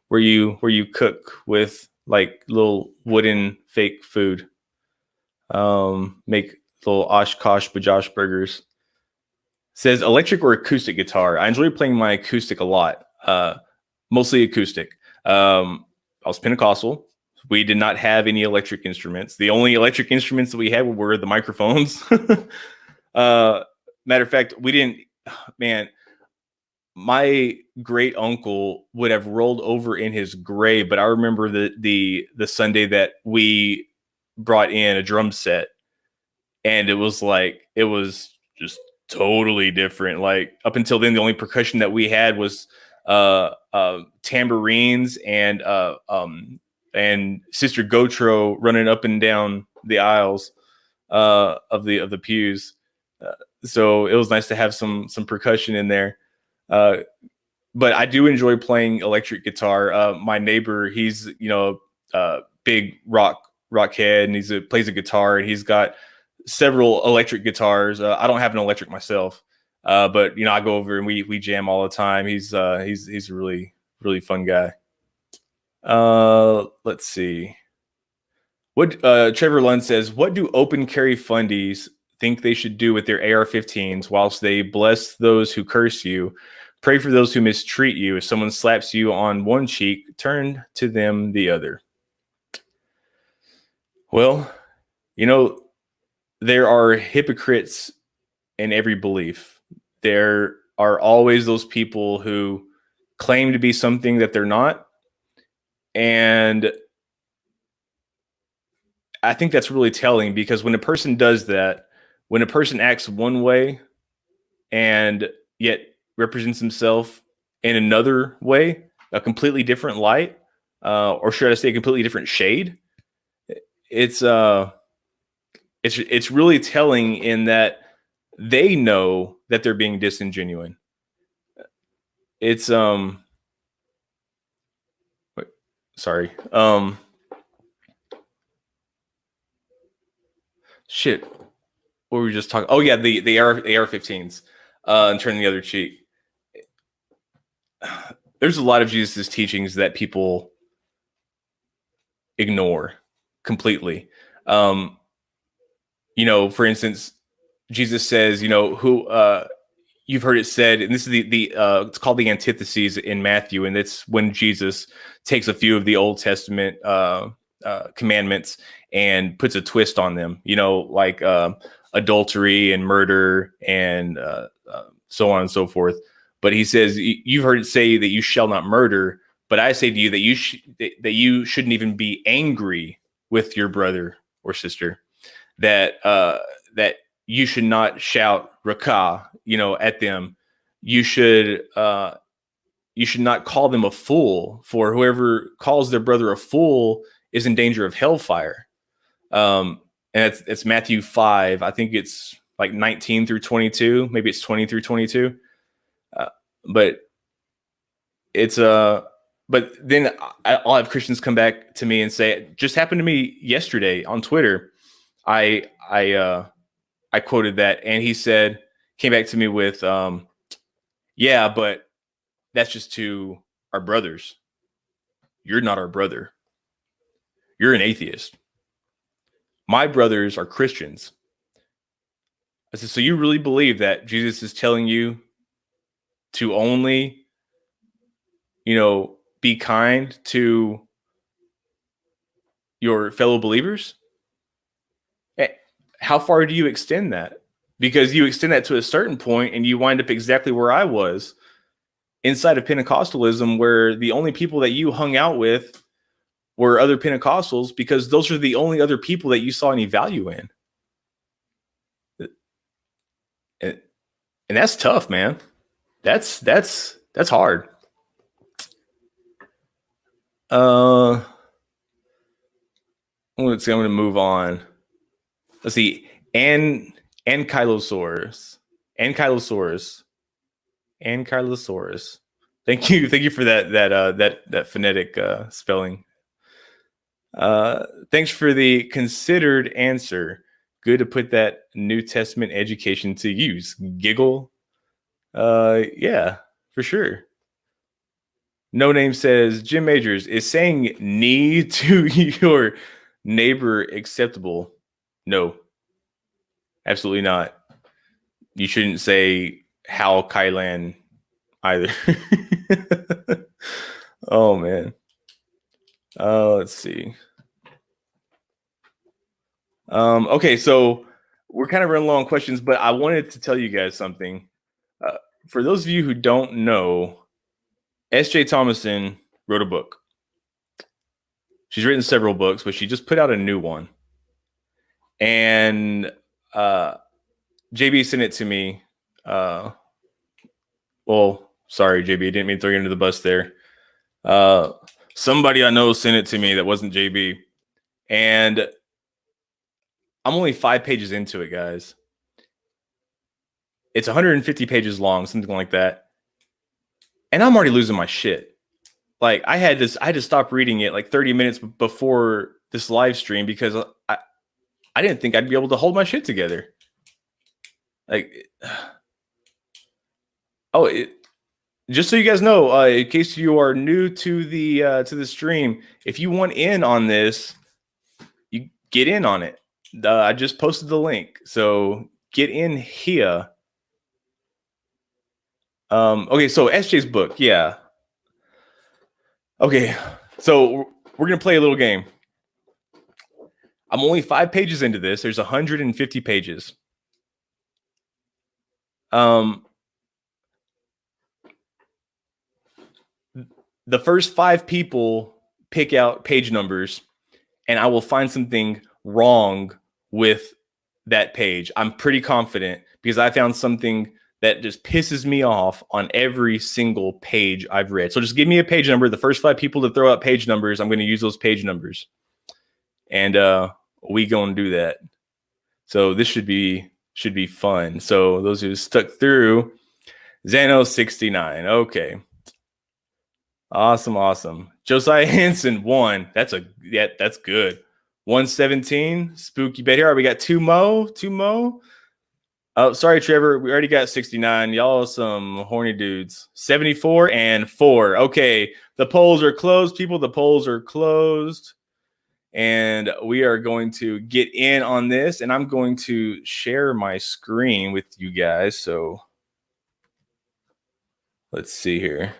where you cook with like little wooden fake food. Make little Oshkosh Bajosh burgers. Says electric or acoustic guitar. I enjoy playing my acoustic a lot. Mostly acoustic. I was Pentecostal. We did not have any electric instruments. The only electric instruments that we had were the microphones. Matter of fact, we didn't. Man, my great uncle would have rolled over in his grave, but I remember the Sunday that we brought in a drum set, and it was just totally different. Like up until then, the only percussion that we had was tambourines and Sister Gotro running up and down the aisles of the pews. So it was nice to have some percussion in there. But I do enjoy playing electric guitar. My neighbor, he's big rock head, and plays a guitar, and he's got several electric guitars. I don't have an electric myself, but I go over and we jam all the time. He's a really, really fun guy. Let's see. What Trevor Lund says, what do open carry fundies think they should do with their AR-15s whilst they bless those who curse you? Pray for those who mistreat you. If someone slaps you on one cheek, turn to them the other. Well, there are hypocrites in every belief. There are always those people who claim to be something that they're not. And I think that's really telling, because when a person does that, when a person acts one way and yet represents himself in another way, a completely different light, or should I say a completely different shade, it's really telling in that they know that they're being disingenuine. It's sorry. Shit. What were we just talking? Oh yeah, the AR-15s, and turning the other cheek. There's a lot of Jesus' teachings that people ignore completely. For instance, Jesus says, who you've heard it said, and this is the it's called the antitheses in Matthew, and it's when Jesus takes a few of the Old Testament commandments and puts a twist on them, like adultery and murder and so on and so forth. But he says, you've heard it say that you shall not murder, but I say to you that you shouldn't even be angry with your brother or sister, that you should not shout rakah, at them. You should not call them a fool, for whoever calls their brother a fool is in danger of hellfire. And it's Matthew 5. I think it's like 19 through 22. Maybe it's 20 through 22. But it's but then I'll have Christians come back to me and say, it just happened to me yesterday on Twitter. I quoted that, and he came back to me with, yeah, but that's just to our brothers. You're not our brother. You're an atheist. My brothers are Christians. I said, so you really believe that Jesus is telling you to only, be kind to your fellow believers? How far do you extend that? Because you extend that to a certain point and you wind up exactly where I was inside of Pentecostalism, where the only people that you hung out with were other Pentecostals, because those are the only other people that you saw any value in. And that's tough, man. That's hard. Let's see. I'm going to move on. Let's see. Ankylosaurus. Thank you for that phonetic spelling. Thanks for the considered answer. Good to put that New Testament education to use. Giggle. Yeah, for sure. No Name says, Jim Majors, is saying knee to your neighbor acceptable? No, absolutely not. You shouldn't say how Kylan either. Oh man. Let's see. Okay, so we're kind of running low on questions, but I wanted to tell you guys something. For those of you who don't know, S.J. Thomason wrote a book. She's written several books, but she just put out a new one. And JB sent it to me. Well, sorry, JB, I didn't mean to throw you under the bus there. Somebody I know sent it to me that wasn't JB. And I'm only 5 pages into it, guys. It's 150 pages long, something like that. And I'm already losing my shit. Like I had to stop reading it like 30 minutes before this live stream, because I didn't think I'd be able to hold my shit together. Like, just so you guys know, in case you are new to the stream, if you want in on this, you get in on it. I just posted the link, so get in here. Okay, so SJ's book, yeah. Okay, so we're gonna play a little game. I'm only 5 pages into this. There's 150 pages. The first 5 people pick out page numbers, and I will find something wrong with that page. I'm pretty confident because I found something that just pisses me off on every single page I've read. So just give me a page number. The first 5 people to throw out page numbers, I'm going to use those page numbers. And we going to do that. So this should be fun. So those who stuck through, Zano 69. Okay. Awesome. Josiah Henson 1. That's good. 117. Spooky bet here. All right, we got two mo. Oh, sorry, Trevor. We already got 69. Y'all some horny dudes. 74 and 4. Okay. The polls are closed, people. The polls are closed. And we are going to get in on this. And I'm going to share my screen with you guys. So let's see here.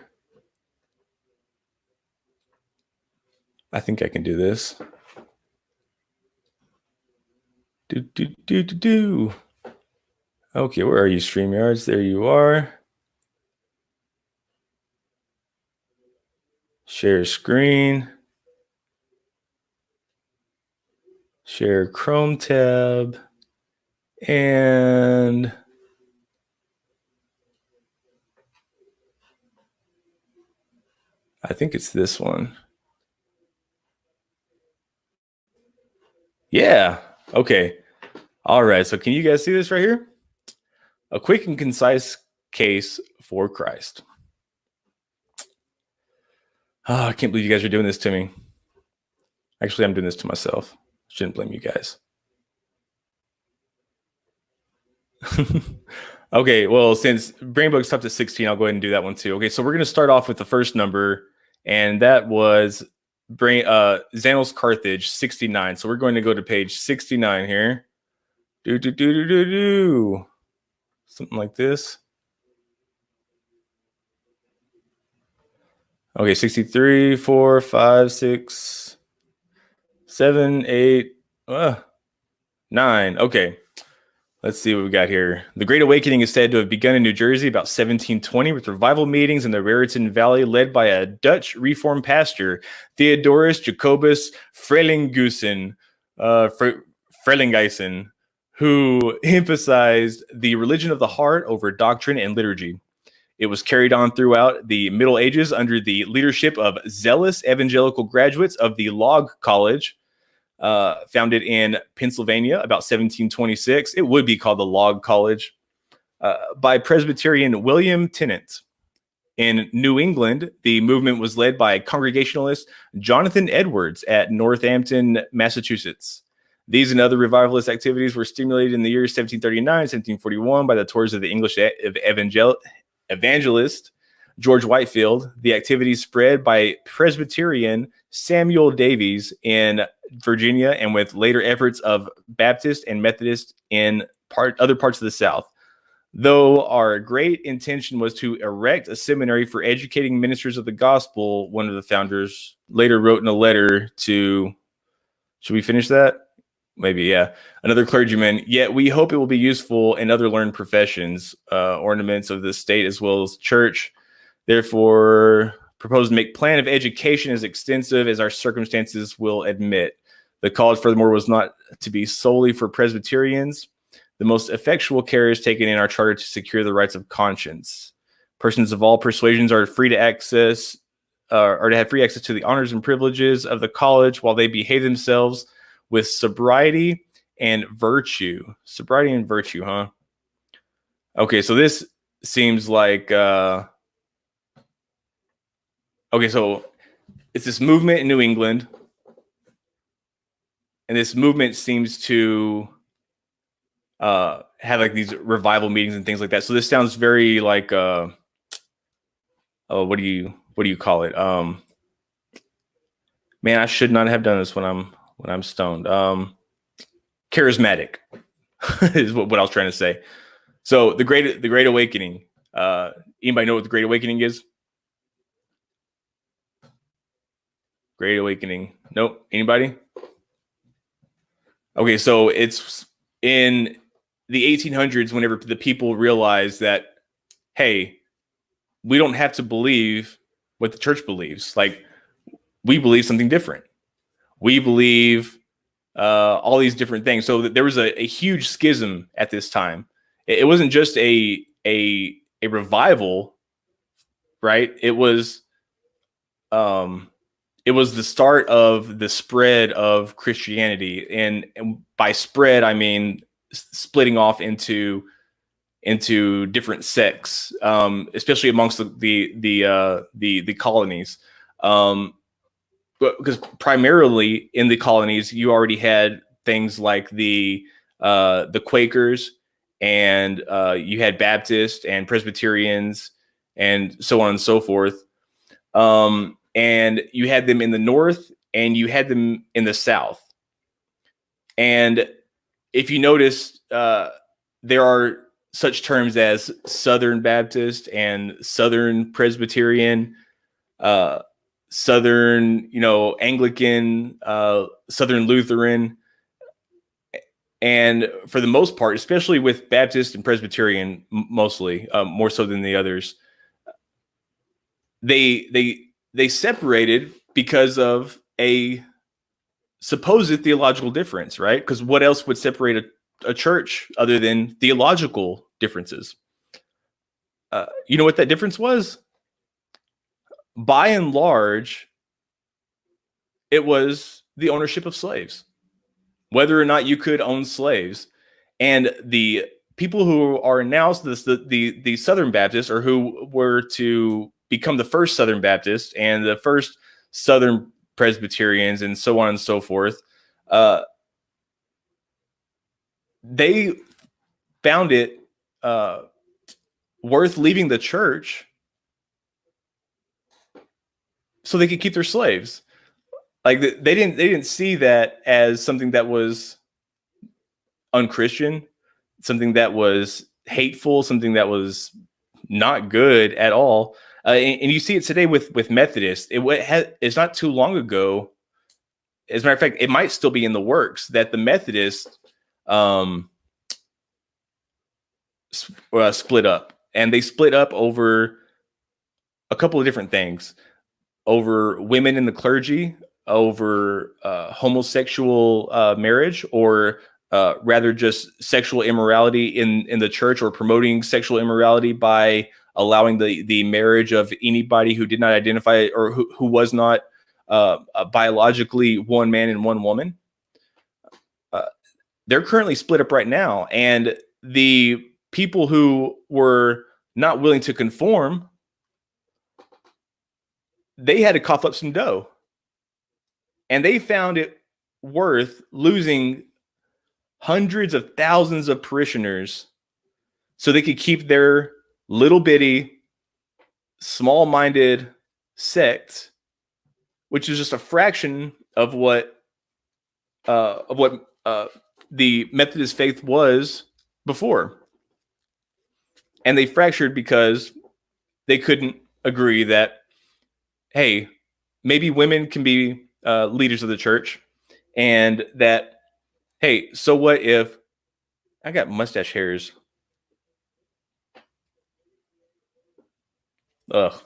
I think I can do this. Do. Okay, where are you, StreamYards? There you are. Share screen. Share Chrome tab. And I think it's this one. Yeah. Okay. All right. So can you guys see this right here? A quick and concise case for Christ. Oh, I can't believe you guys are doing this to me. Actually, I'm doing this to myself. Shouldn't blame you guys. Okay, well, since Brainbug's stopped at 16, I'll go ahead and do that one too. Okay, so we're going to start off with the first number, and that was Xanos Carthage 69. So we're going to go to page 69 here. Something like this. Okay, 63, 4, 5, 6, 7, 8, 9. Okay. Let's see what we got here. The Great Awakening is said to have begun in New Jersey about 1720 with revival meetings in the Raritan Valley led by a Dutch Reformed pastor, Theodorus Jacobus Frelinghuysen, who emphasized the religion of the heart over doctrine and liturgy. It was carried on throughout the Middle Ages under the leadership of zealous evangelical graduates of the Log College, founded in Pennsylvania about 1726. It would be called the Log College, by Presbyterian William Tennant. In New England, the movement was led by Congregationalist Jonathan Edwards at Northampton, Massachusetts. These and other revivalist activities were stimulated in the years 1739, 1741 by the tours of the English evangelist George Whitefield. The activities spread by Presbyterian Samuel Davies in Virginia, and with later efforts of Baptist and Methodist in other parts of the South. Though our great intention was to erect a seminary for educating ministers of the gospel, one of the founders later wrote in a letter to, should we finish that? Maybe, yeah. Another clergyman, yet we hope it will be useful in other learned professions, ornaments of the state as well as church. Therefore, propose to make plan of education as extensive as our circumstances will admit. The college, furthermore, was not to be solely for Presbyterians. The most effectual care is taken in our charter to secure the rights of conscience. Persons of all persuasions are free to access, or to have free access to the honors and privileges of the college while they behave themselves with sobriety and virtue. Sobriety and virtue, huh? Okay, so this seems like... okay, so it's this movement in New England, and this movement seems to have like these revival meetings and things like that. So this sounds very like what do you call it? Man, I should not have done this when I'm stoned. Charismatic is what I was trying to say. So the Great Awakening. Anybody know what the Great Awakening is? Great Awakening. Nope. Anybody? Okay, so it's in the 1800s whenever the people realized that, hey, we don't have to believe what the church believes. Like, we believe something different. We believe all these different things. So there was a huge schism at this time. It wasn't just a revival, right? It was the start of the spread of Christianity, and by spread I mean splitting off into different sects, especially amongst the colonies. Because primarily in the colonies, you already had things like the Quakers, and you had Baptists and Presbyterians, and so on and so forth. And you had them in the north, and you had them in the south. And if you notice, there are such terms as Southern Baptist and Southern Presbyterian, Southern, Anglican, Southern Lutheran. And for the most part, especially with Baptist and Presbyterian, mostly, more so than the others, they separated because of a supposed theological difference, right? Because what else would separate a church other than theological differences? You know what that difference was? By and large, it was the ownership of slaves, whether or not you could own slaves. And the people who are now the Southern Baptists, or who were to become the first Southern Baptists and the first Southern Presbyterians and so on and so forth, they found it worth leaving the church so they could keep their slaves. Like, they didn't see that as something that was unchristian, something that was hateful, something that was not good at all. And you see it today with Methodists. It's not too long ago. As a matter of fact, it might still be in the works that the Methodists split up, and they split up over a couple of different things: over women in the clergy, over homosexual marriage, or rather just sexual immorality in the church, or promoting sexual immorality by allowing the marriage of anybody who did not identify, or who was not biologically one man and one woman. They're currently split up right now, and the people who were not willing to conform, they had to cough up some dough, and they found it worth losing hundreds of thousands of parishioners so they could keep their little bitty, small-minded sect, which is just a fraction of what the Methodist faith was before. And they fractured because they couldn't agree that, hey, maybe women can be leaders of the church, and that, hey, so what if I got mustache hairs? Ugh.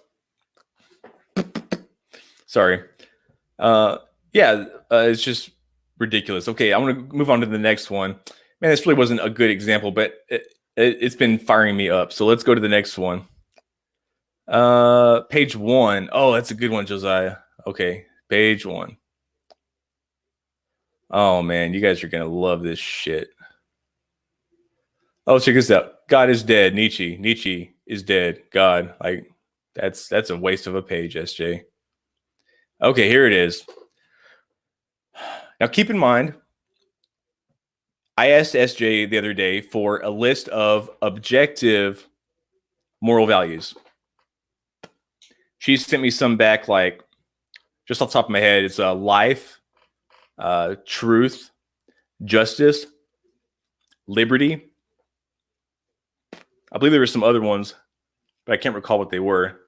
Sorry. It's just ridiculous. Okay, I'm going to move on to the next one. Man, this really wasn't a good example, but it's been firing me up. So let's go to the next one. Page 1. Oh, that's a good one, Josiah. Okay, page 1. Oh, man, you guys are going to love this shit. Oh, check this out. God is dead. Nietzsche is dead. God, like, that's a waste of a page, SJ. Okay, here it is. Now, keep in mind, I asked SJ the other day for a list of objective moral values. She sent me some back, like, just off the top of my head, it's life, truth, justice, liberty. I believe there were some other ones. but I can't recall what they were.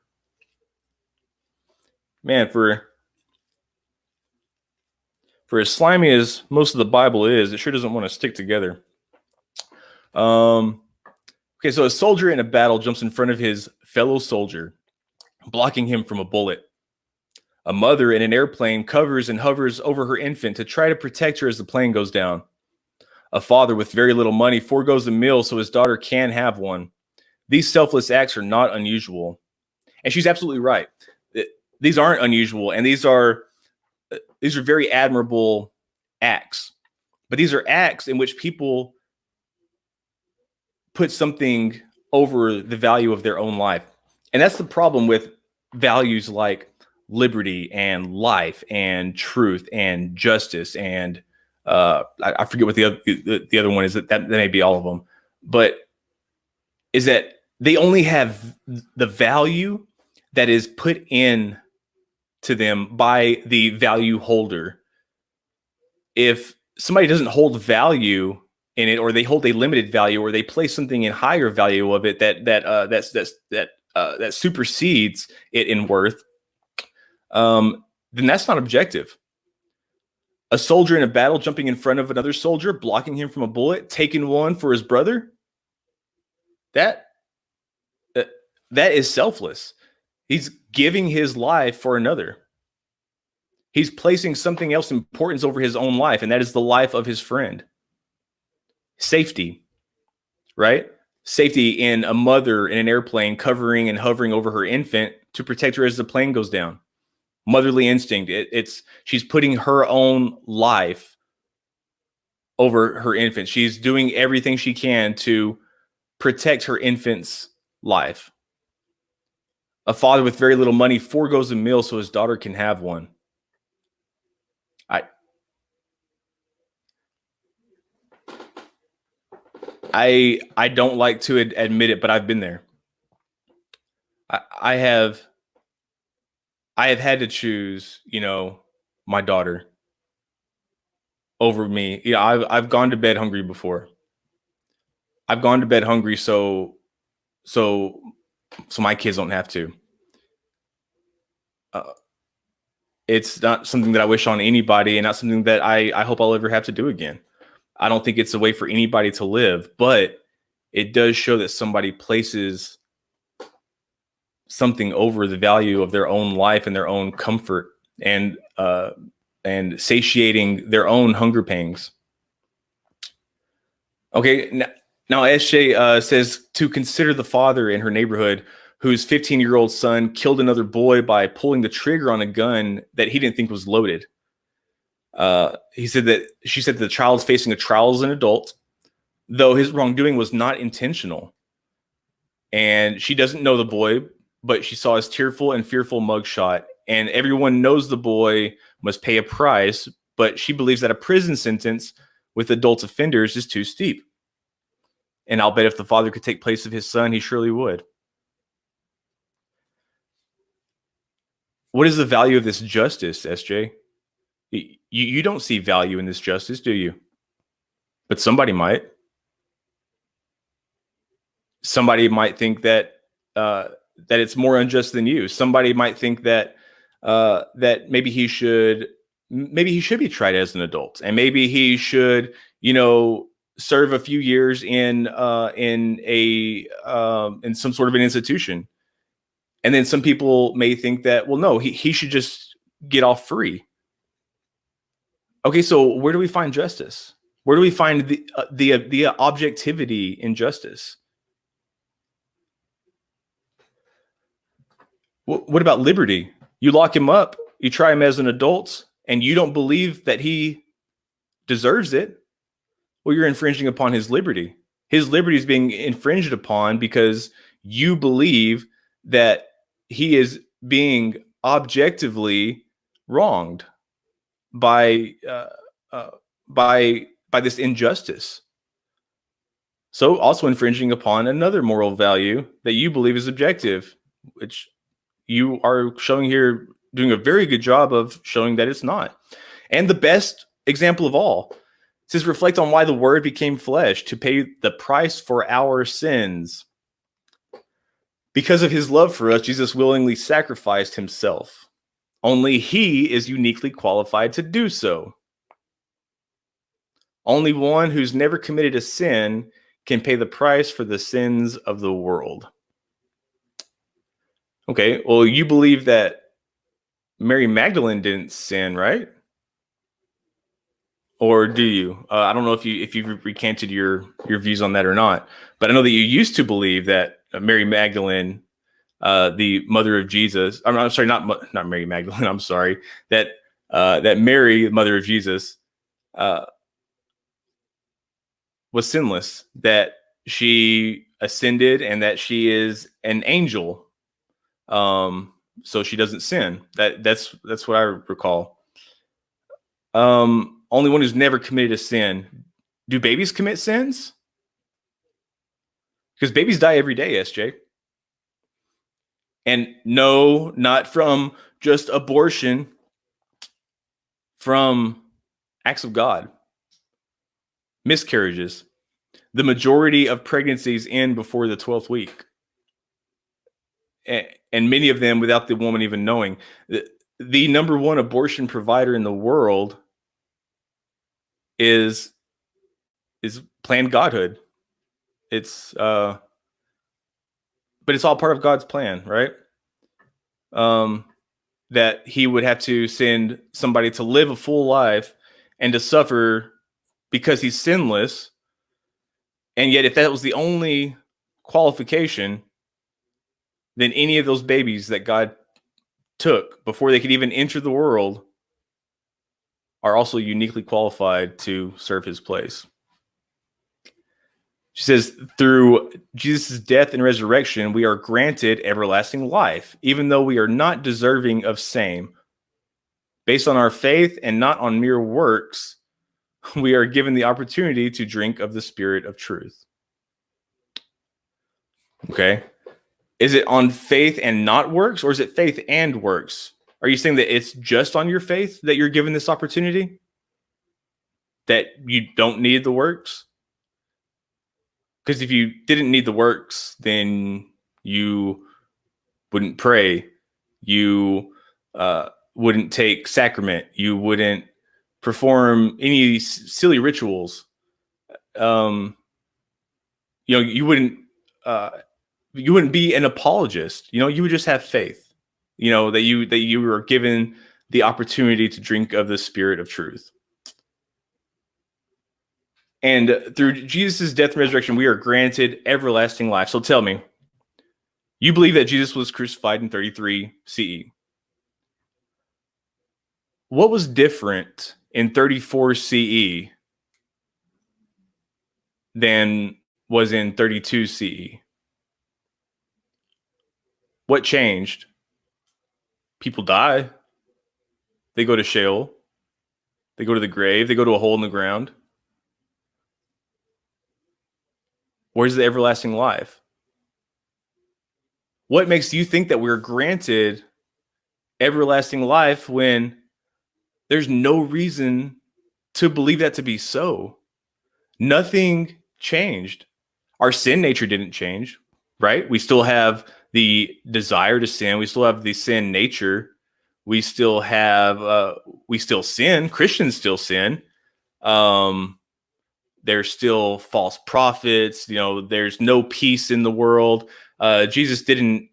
Man, for as slimy as most of the Bible is, it sure doesn't want to stick together. Okay, so a soldier in a battle jumps in front of his fellow soldier, blocking him from a bullet. A mother in an airplane covers and hovers over her infant to try to protect her as the plane goes down. A father with very little money foregoes a meal so his daughter can have one. These selfless acts are not unusual. And she's absolutely right. These aren't unusual, and these are very admirable acts. But these are acts in which people put something over the value of their own life. And that's the problem with values like liberty and life and truth and justice and I forget what the other one is. That may be all of them, but is that they only have the value that is put in to them by the value holder. If somebody doesn't hold value in it, or they hold a limited value, or they place something in higher value of it that supersedes it in worth, then that's not objective. A soldier in a battle jumping in front of another soldier, blocking him from a bullet, taking one for his brother, that is selfless. He's giving his life for another. He's placing something else importance over his own life, and that is the life of his friend. Safety, right? Safety in a mother in an airplane covering and hovering over her infant to protect her as the plane goes down. Motherly instinct. She's putting her own life over her infant. She's doing everything she can to protect her infant's life. A father with very little money foregoes a meal so his daughter can have one. I don't like to admit it, but I've been there. I have had to choose, my daughter over me. I've gone to bed hungry before. I've gone to bed hungry so my kids don't have to. It's not something that I wish on anybody, and not something that I hope I'll ever have to do again. I don't think it's a way for anybody to live, but it does show that somebody places something over the value of their own life and their own comfort and satiating their own hunger pangs. Okay, now SJ says to consider the father in her neighborhood whose 15-year-old son killed another boy by pulling the trigger on a gun that he didn't think was loaded. She said that the child's facing a trial as an adult, though his wrongdoing was not intentional. And she doesn't know the boy, but she saw his tearful and fearful mugshot. And everyone knows the boy must pay a price, but she believes that a prison sentence with adult offenders is too steep. And I'll bet if the father could take place of his son, he surely would. What is the value of this justice, SJ? You don't see value in this justice, do you? But somebody might. Somebody might think that it's more unjust than you. Somebody might think that maybe he should be tried as an adult, and maybe he should, serve a few years in some sort of an institution. And then some people may think that, well, no, he should just get off free. Okay, so where do we find justice? Where do we find the objectivity in justice? What about liberty? You lock him up, you try him as an adult, and you don't believe that he deserves it. Well, you're infringing upon his liberty. His liberty is being infringed upon because you believe that he is being objectively wronged by this injustice. So also infringing upon another moral value that you believe is objective, which you are showing here, doing a very good job of showing that it's not. And the best example of all, it says, reflect on why the word became flesh to pay the price for our sins. Because of his love for us, Jesus willingly sacrificed himself. Only he is uniquely qualified to do so. Only one who's never committed a sin can pay the price for the sins of the world. Okay, well, you believe that Mary Magdalene didn't sin, right? Or do you? I don't know if you've recanted your views on that or not, but I know that you used to believe that Mary Magdalene, the mother of Jesus, I'm sorry, not Mary Magdalene. I'm sorry, that Mary, the mother of Jesus, was sinless, that she ascended, and that she is an angel. So she doesn't sin. That's what I recall. Only one who's never committed a sin. Do babies commit sins? Because babies die every day, SJ. And no, not from just abortion, from acts of God. Miscarriages. The majority of pregnancies end before the 12th week. And many of them without the woman even knowing. The number one abortion provider in the world is Planned Godhood. But it's all part of God's plan, right? That he would have to send somebody to live a full life and to suffer because he's sinless. And yet, if that was the only qualification, then any of those babies that God took before they could even enter the world are also uniquely qualified to serve his place. She says, through Jesus' death and resurrection, we are granted everlasting life, even though we are not deserving of same. Based on our faith and not on mere works, we are given the opportunity to drink of the Spirit of truth. Okay. Is it on faith and not works, or is it faith and works? Are you saying that it's just on your faith that you're given this opportunity? That you don't need the works? Because if you didn't need the works, then you wouldn't pray. You wouldn't take sacrament. You wouldn't perform any silly rituals. You wouldn't be an apologist. You would just have faith. That you were given the opportunity to drink of the Spirit of truth. And through Jesus' death and resurrection, we are granted everlasting life. So tell me, you believe that Jesus was crucified in 33 CE. What was different in 34 CE than was in 32 CE? What changed? People die. They go to Sheol. They go to the grave. They go to a hole in the ground. Where's the everlasting life? What makes you think that we're granted everlasting life when there's no reason to believe that to be so? Nothing changed. Our sin nature didn't change, right? We still have the desire to sin. We still have the sin nature. We still have, we still sin. Christians still sin. There's still false prophets. There's no peace in the world. Jesus didn't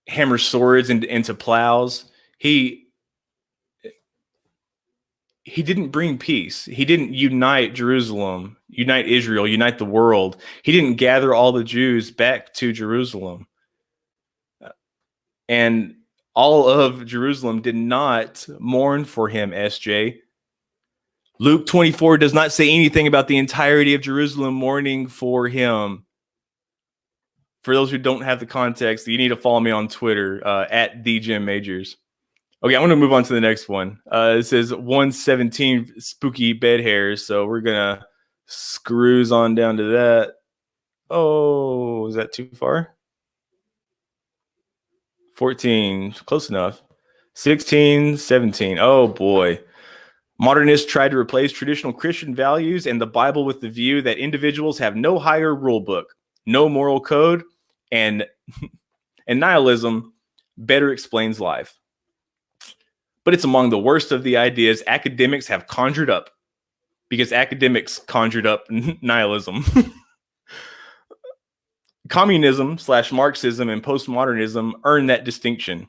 hammer swords into plows. He didn't bring peace. He didn't unite Jerusalem, unite Israel, unite the world. He didn't gather all the Jews back to Jerusalem. And all of Jerusalem did not mourn for him, SJ. Luke 24 does not say anything about the entirety of Jerusalem mourning for him. For those who don't have the context, you need to follow me on Twitter at @DJimMajors. Okay, I'm going to move on to the next one. It says 117 spooky bed hairs. So we're going to cruise on down to that. Oh, is that too far? 14, close enough. 16, 17. Oh, boy. Modernists tried to replace traditional Christian values and the Bible with the view that individuals have no higher rule book, no moral code, and nihilism better explains life. But it's among the worst of the ideas academics have conjured up, because academics conjured up nihilism. Communism / Marxism and postmodernism earn that distinction.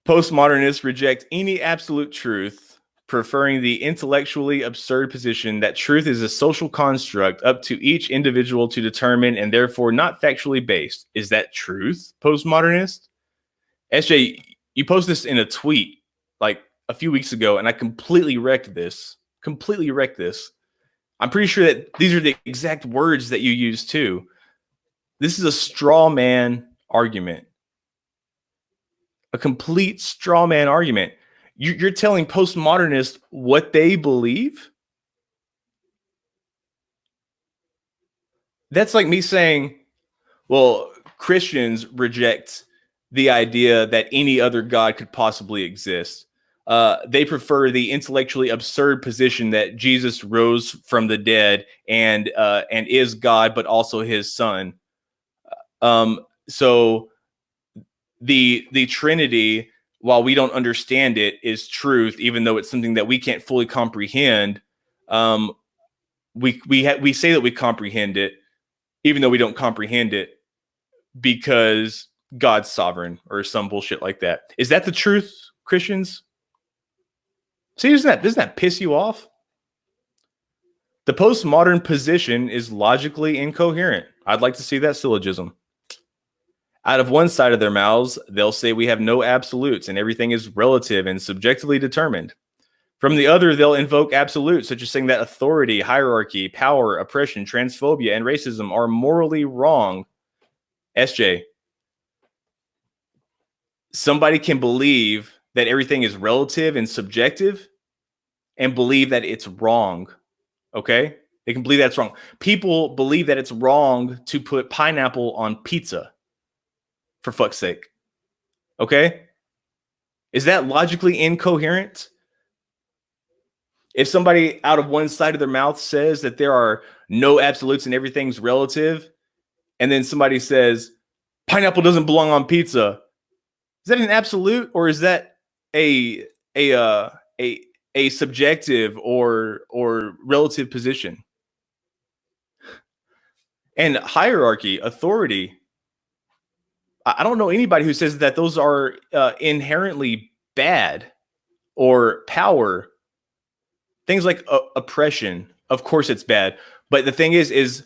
Postmodernists reject any absolute truth, preferring the intellectually absurd position that truth is a social construct up to each individual to determine and therefore not factually based. Is that truth, postmodernist? SJ, you posted this in a tweet like a few weeks ago, and I completely wrecked this. I'm pretty sure that these are the exact words that you use too. This is a straw man argument. A complete straw man argument. You're telling postmodernists what they believe? That's like me saying, well, Christians reject the idea that any other God could possibly exist. They prefer the intellectually absurd position that Jesus rose from the dead and is God, but also his son. So the Trinity, while we don't understand it, is truth, even though it's something that we can't fully comprehend. We say that we comprehend it, even though we don't comprehend it, because God's sovereign or some bullshit like that. Is that the truth, Christians? See, doesn't that piss you off? The postmodern position is logically incoherent. I'd like to see that syllogism. Out of one side of their mouths, they'll say we have no absolutes and everything is relative and subjectively determined. From the other, they'll invoke absolutes, such as saying that authority, hierarchy, power, oppression, transphobia, and racism are morally wrong. SJ, somebody can believe that everything is relative and subjective and believe that it's wrong. Okay? They can believe that's wrong. People believe that it's wrong to put pineapple on pizza, for fuck's sake. Okay? Is that logically incoherent? If somebody out of one side of their mouth says that there are no absolutes and everything's relative, and then somebody says pineapple doesn't belong on pizza, is that an absolute, or is that a subjective or relative position? And hierarchy, authority, I don't know anybody who says that those are inherently bad, or power. Things like oppression, of course it's bad. But the thing is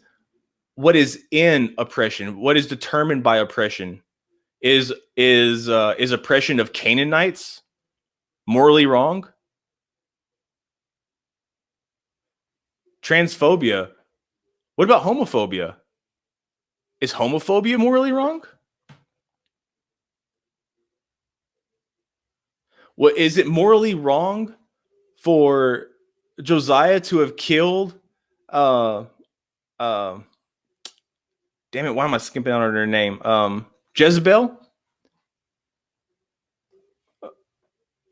what is in oppression? What is determined by oppression? Is oppression of Canaanites morally wrong? Transphobia. What about homophobia? Is homophobia morally wrong? What is it morally wrong for Josiah to have killed damn it, why am I skipping out on her name? Jezebel?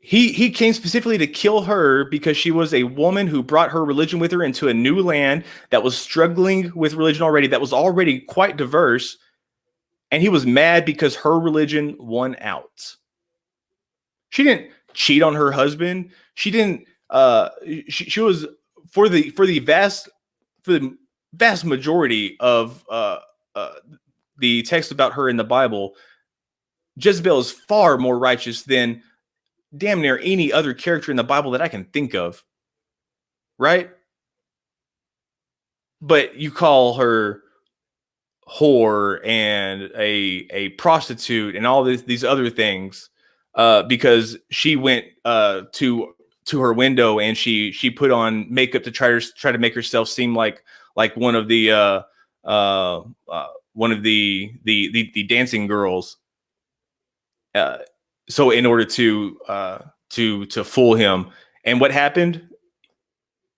He came specifically to kill her because she was a woman who brought her religion with her into a new land that was struggling with religion already, that was already quite diverse, and he was mad because her religion won out. She didn't cheat on her husband. She didn't. She was for the vast majority of the text about her in the Bible. Jezebel is far more righteous than damn near any other character in the Bible that I can think of, right? But you call her whore and a prostitute and all these other things because she went to her window and she put on makeup to try to make herself seem like one of the dancing girls. So in order to fool him, and what happened?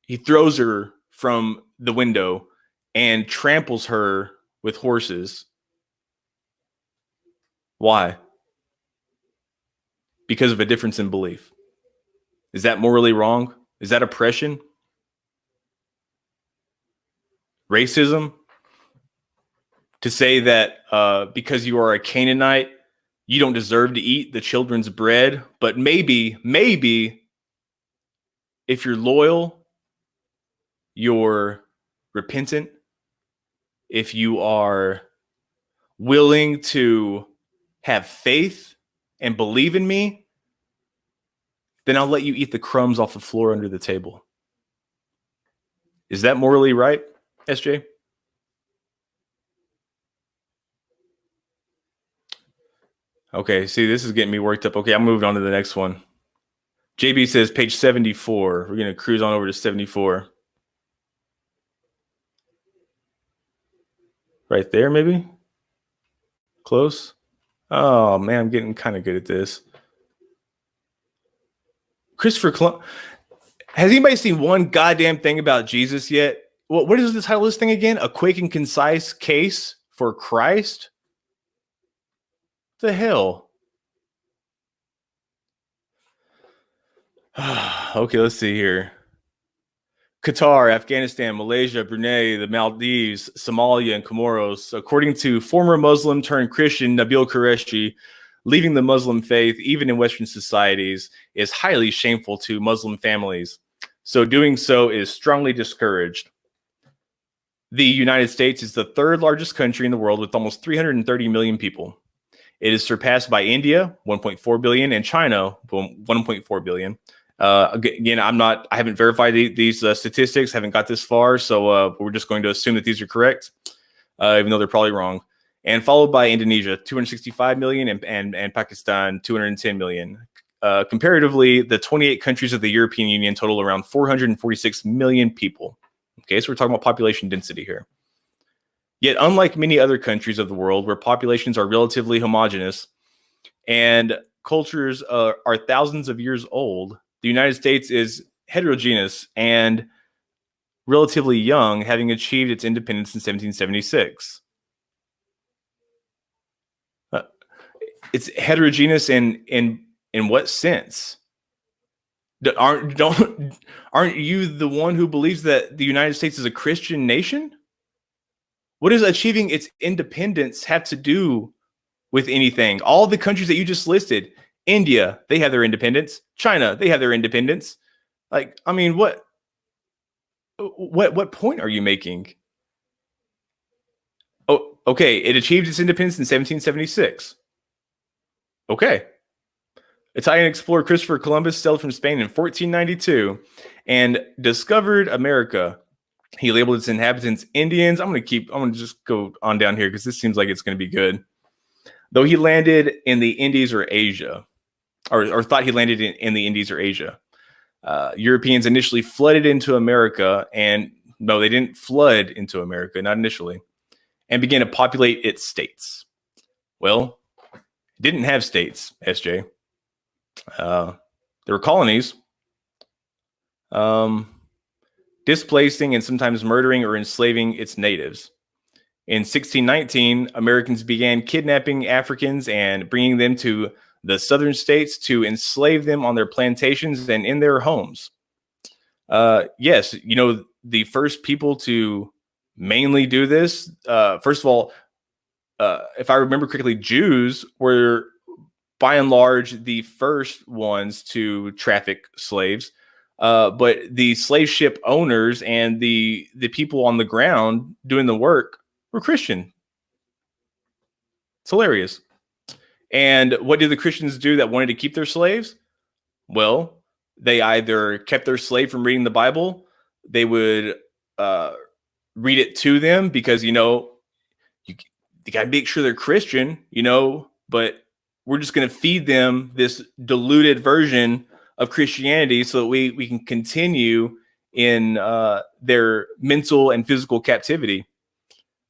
He throws her from the window and tramples her with horses. Why? Because of a difference in belief. Is that morally wrong? Is that oppression? Racism? To say that because you are a Canaanite, you don't deserve to eat the children's bread, but maybe if you're loyal, you're repentant, if you are willing to have faith and believe in me, then I'll let you eat the crumbs off the floor under the table. Is that morally right, SJ? Okay, see, this is getting me worked up. Okay, I'm moving on to the next one. JB says page 74. We're going to cruise on over to 74. Right there, maybe? Close? Oh, man, I'm getting kind of good at this. Christopher Columbus. Has anybody seen one goddamn thing about Jesus yet? What is the title of this thing again? A quick and concise case for Christ? What the hell? Okay, let's see here. Qatar, Afghanistan, Malaysia, Brunei, the Maldives, Somalia, and Comoros. According to former Muslim turned Christian Nabil Qureshi, leaving the Muslim faith, even in Western societies, is highly shameful to Muslim families. So doing so is strongly discouraged. The United States is the third largest country in the world with almost 330 million people. It is surpassed by India, 1.4 billion, and China, 1.4 billion. Again, I haven't verified these statistics, haven't got this far, so we're just going to assume that these are correct, even though they're probably wrong. And followed by Indonesia, 265 million, and Pakistan, 210 million. Comparatively, the 28 countries of the European Union total around 446 million people. Okay, so we're talking about population density here. Yet, unlike many other countries of the world where populations are relatively homogeneous and cultures are thousands of years old, the United States is heterogeneous and relatively young, having achieved its independence in 1776. It's heterogeneous in what sense? Aren't you the one who believes that the United States is a Christian nation? What does achieving its independence have to do with anything? All the countries that you just listed, India, they have their independence. China, they have their independence. Like, I mean, what point are you making? Oh, okay, it achieved its independence in 1776. Okay. Italian explorer Christopher Columbus sailed from Spain in 1492 and discovered America. He labeled its inhabitants Indians. I'm going to just go on down here because this seems like it's going to be good. Though he landed in the Indies or Asia, or thought he landed in the Indies or Asia. Europeans initially flooded into America, and no, they didn't flood into America, not initially, and began to populate its states. Well, it didn't have states, SJ. There were colonies, displacing and sometimes murdering or enslaving its natives. In 1619, Americans began kidnapping Africans and bringing them to the southern states to enslave them on their plantations and in their homes. Yes, the first people to mainly do this, first of all, if I remember correctly, Jews were by and large the first ones to traffic slaves. But the slave ship owners and the people on the ground doing the work were Christian. It's hilarious. And what did the Christians do that wanted to keep their slaves? Well, they either kept their slave from reading the Bible, they would read it to them because, you got to make sure they're Christian, but we're just going to feed them this diluted version of Christianity so that we can continue in their mental and physical captivity.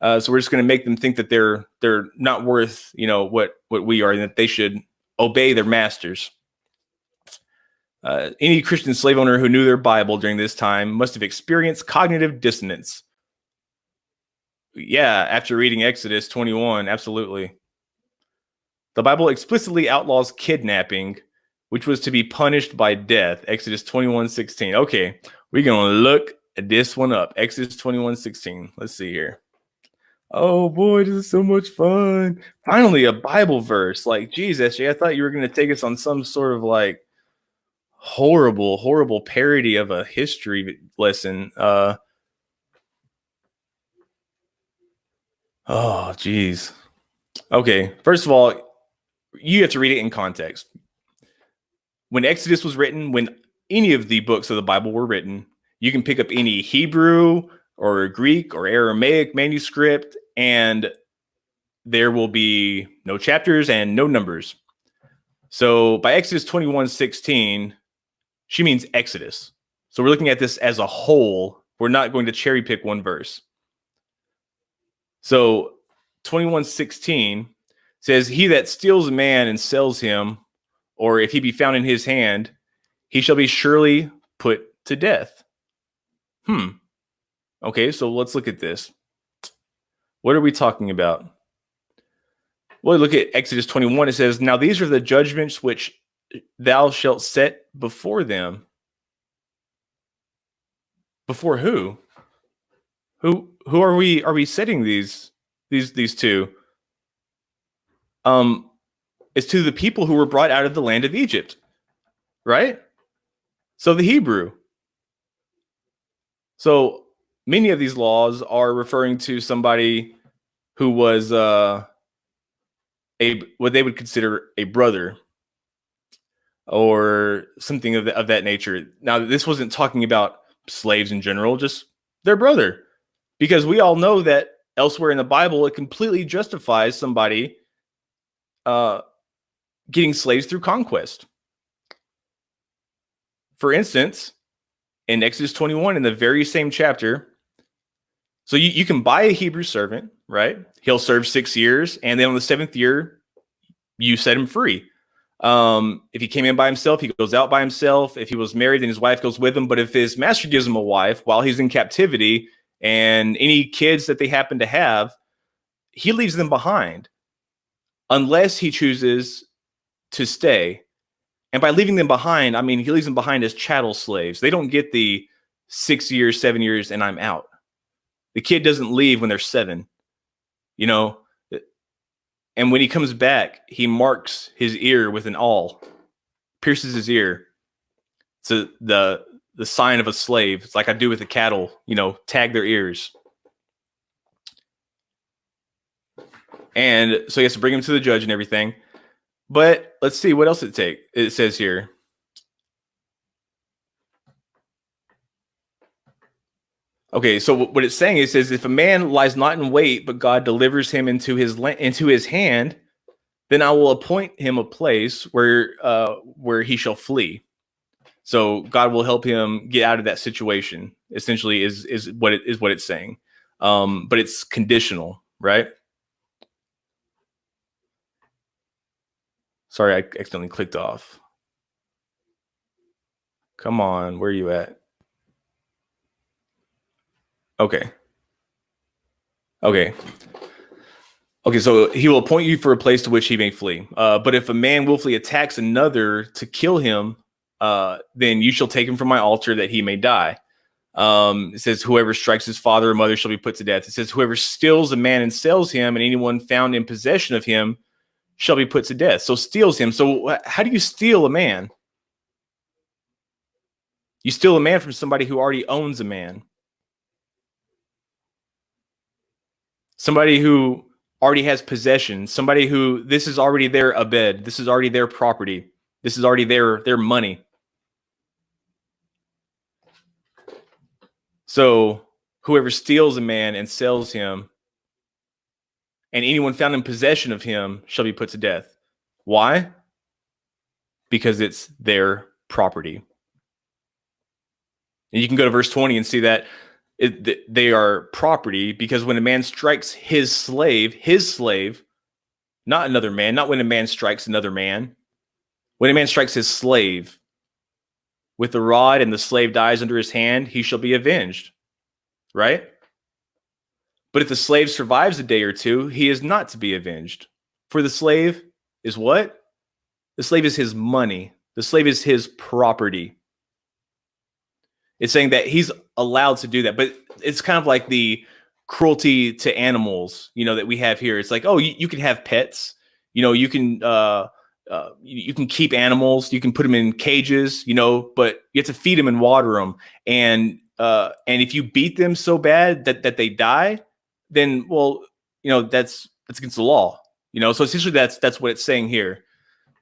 So we're just going to make them think that they're not worth, what we are, and that they should obey their masters. Any Christian slave owner who knew their Bible during this time must have experienced cognitive dissonance. Yeah, after reading Exodus 21, absolutely. The Bible explicitly outlaws kidnapping, which was to be punished by death. Exodus 21:16. Okay, we're going to look at this one up. Exodus 21:16. Let's see here. Oh boy, this is so much fun. Finally, a Bible verse. Like, geez, SJ, I thought you were going to take us on some sort of like horrible parody of a history lesson. Oh, geez. Okay, first of all, you have to read it in context. When Exodus was written, when any of the books of the Bible were written, you can pick up any Hebrew or Greek or Aramaic manuscript, and there will be no chapters and no numbers. So by Exodus 21:16, she means Exodus. So we're looking at this as a whole. We're not going to cherry pick one verse. So 21:16 says, he that steals a man and sells him, or if he be found in his hand, he shall be surely put to death. Okay, so let's look at this. What are we talking about? Well, look at Exodus 21. It says, now these are the judgments which thou shalt set before them. Before who? Who are we setting these two? It's to the people who were brought out of the land of Egypt, right? So the Hebrew. So many of these laws are referring to somebody who was what they would consider a brother or something of that nature. Now, this wasn't talking about slaves in general, just their brother, because we all know that elsewhere in the Bible, it completely justifies somebody getting slaves through conquest. For instance, in Exodus 21, in the very same chapter, so you can buy a Hebrew servant, right? He'll serve 6 years, and then on the 7th year, you set him free. If he came in by himself, he goes out by himself. If he was married, then his wife goes with him. But if his master gives him a wife while he's in captivity, and any kids that they happen to have, he leaves them behind unless he chooses to stay. And by leaving them behind, I mean, he leaves them behind as chattel slaves. They don't get the 6 years, 7 years, and I'm out. The kid doesn't leave when they're 7, you know? And when he comes back, he marks his ear with an awl, pierces his ear. So the sign of a slave. It's like I do with the cattle, you know, tag their ears. And so he has to bring him to the judge and everything. But let's see what else it says here. Okay, so what it's saying is, if a man lies not in wait, but God delivers him into his hand, then I will appoint him a place where he shall flee. So God will help him get out of that situation. Essentially, is what it's saying. But it's conditional, right? Sorry, I accidentally clicked off. Come on, where are you at? Okay. So he will appoint you for a place to which he may flee. But if a man willfully attacks another to kill him, then you shall take him from my altar that he may die. It says, whoever strikes his father or mother shall be put to death. It says, whoever steals a man and sells him, and anyone found in possession of him shall be put to death. So steals him. So how do you steal a man? You steal a man from somebody who already owns a man. Somebody who already has possession. Somebody who, this is already their abed. This is already their property. This is already their money. So whoever steals a man and sells him, and anyone found in possession of him shall be put to death. Why? Because it's their property. And you can go to verse 20 and see that they are property, because when a man strikes his slave, not another man, not when a man strikes another man, when a man strikes his slave with the rod and the slave dies under his hand, he shall be avenged, right? But if the slave survives a day or two, he is not to be avenged. For the slave is what? The slave is his money. The slave is his property. It's saying that he's allowed to do that, but it's kind of like the cruelty to animals, that we have here. It's like, oh, you can have pets, you can keep animals, you can put them in cages, but you have to feed them and water them. And if you beat them so bad that they die, then, well, that's against the law, So essentially that's what it's saying here,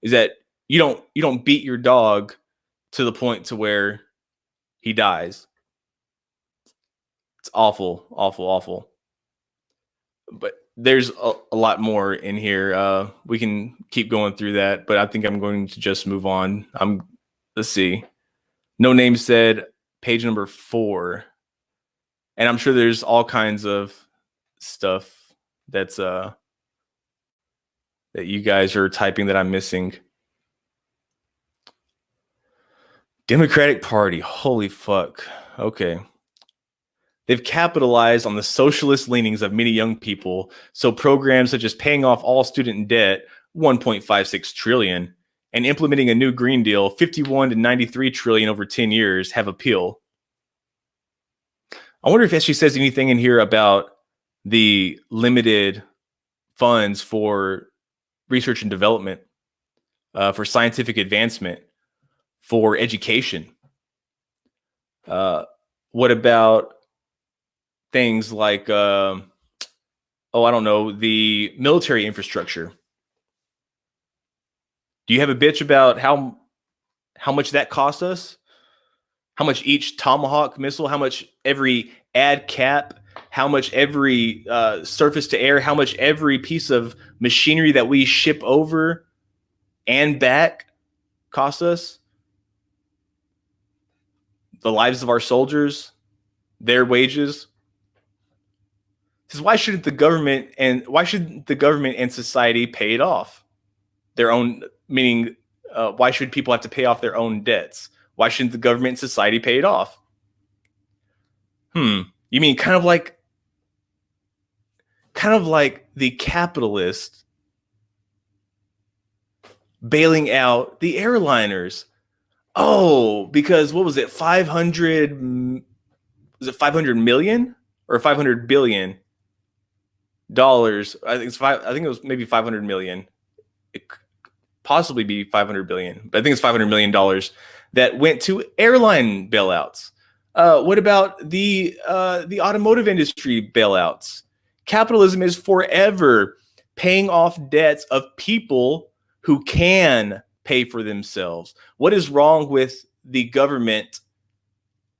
is that you don't beat your dog to the point to where he dies. It's awful, awful, awful. But there's a lot more in here. We can keep going through that, but I think I'm going to just move on. Let's see. No name said, page number 4. And I'm sure there's all kinds of stuff that's that you guys are typing that I'm missing. Democratic Party. Holy fuck. Okay. They've capitalized on the socialist leanings of many young people, so programs such as paying off all student debt, $1.56 trillion, and implementing a new Green Deal, $51 to $93 trillion over 10 years, have appeal. I wonder if she says anything in here about the limited funds for research and development, for scientific advancement, for education. What about things like, I don't know, the military infrastructure? Do you have a bitch about how much that cost us? How much each Tomahawk missile, how much every ad cap, how much every surface to air, how much every piece of machinery that we ship over and back cost us? The lives of our soldiers, their wages. Says, why shouldn't the government and society pay it off? Their own, meaning, why should people have to pay off their own debts? Why shouldn't the government and society pay it off? You mean kind of like the capitalist bailing out the airliners? Oh, because what was it? 500 million or 500 billion dollars? I think it was maybe 500 million. It could possibly be 500 billion, but I think it's $500 million that went to airline bailouts. What about the automotive industry bailouts? Capitalism is forever paying off debts of people who can pay for themselves. What is wrong with the government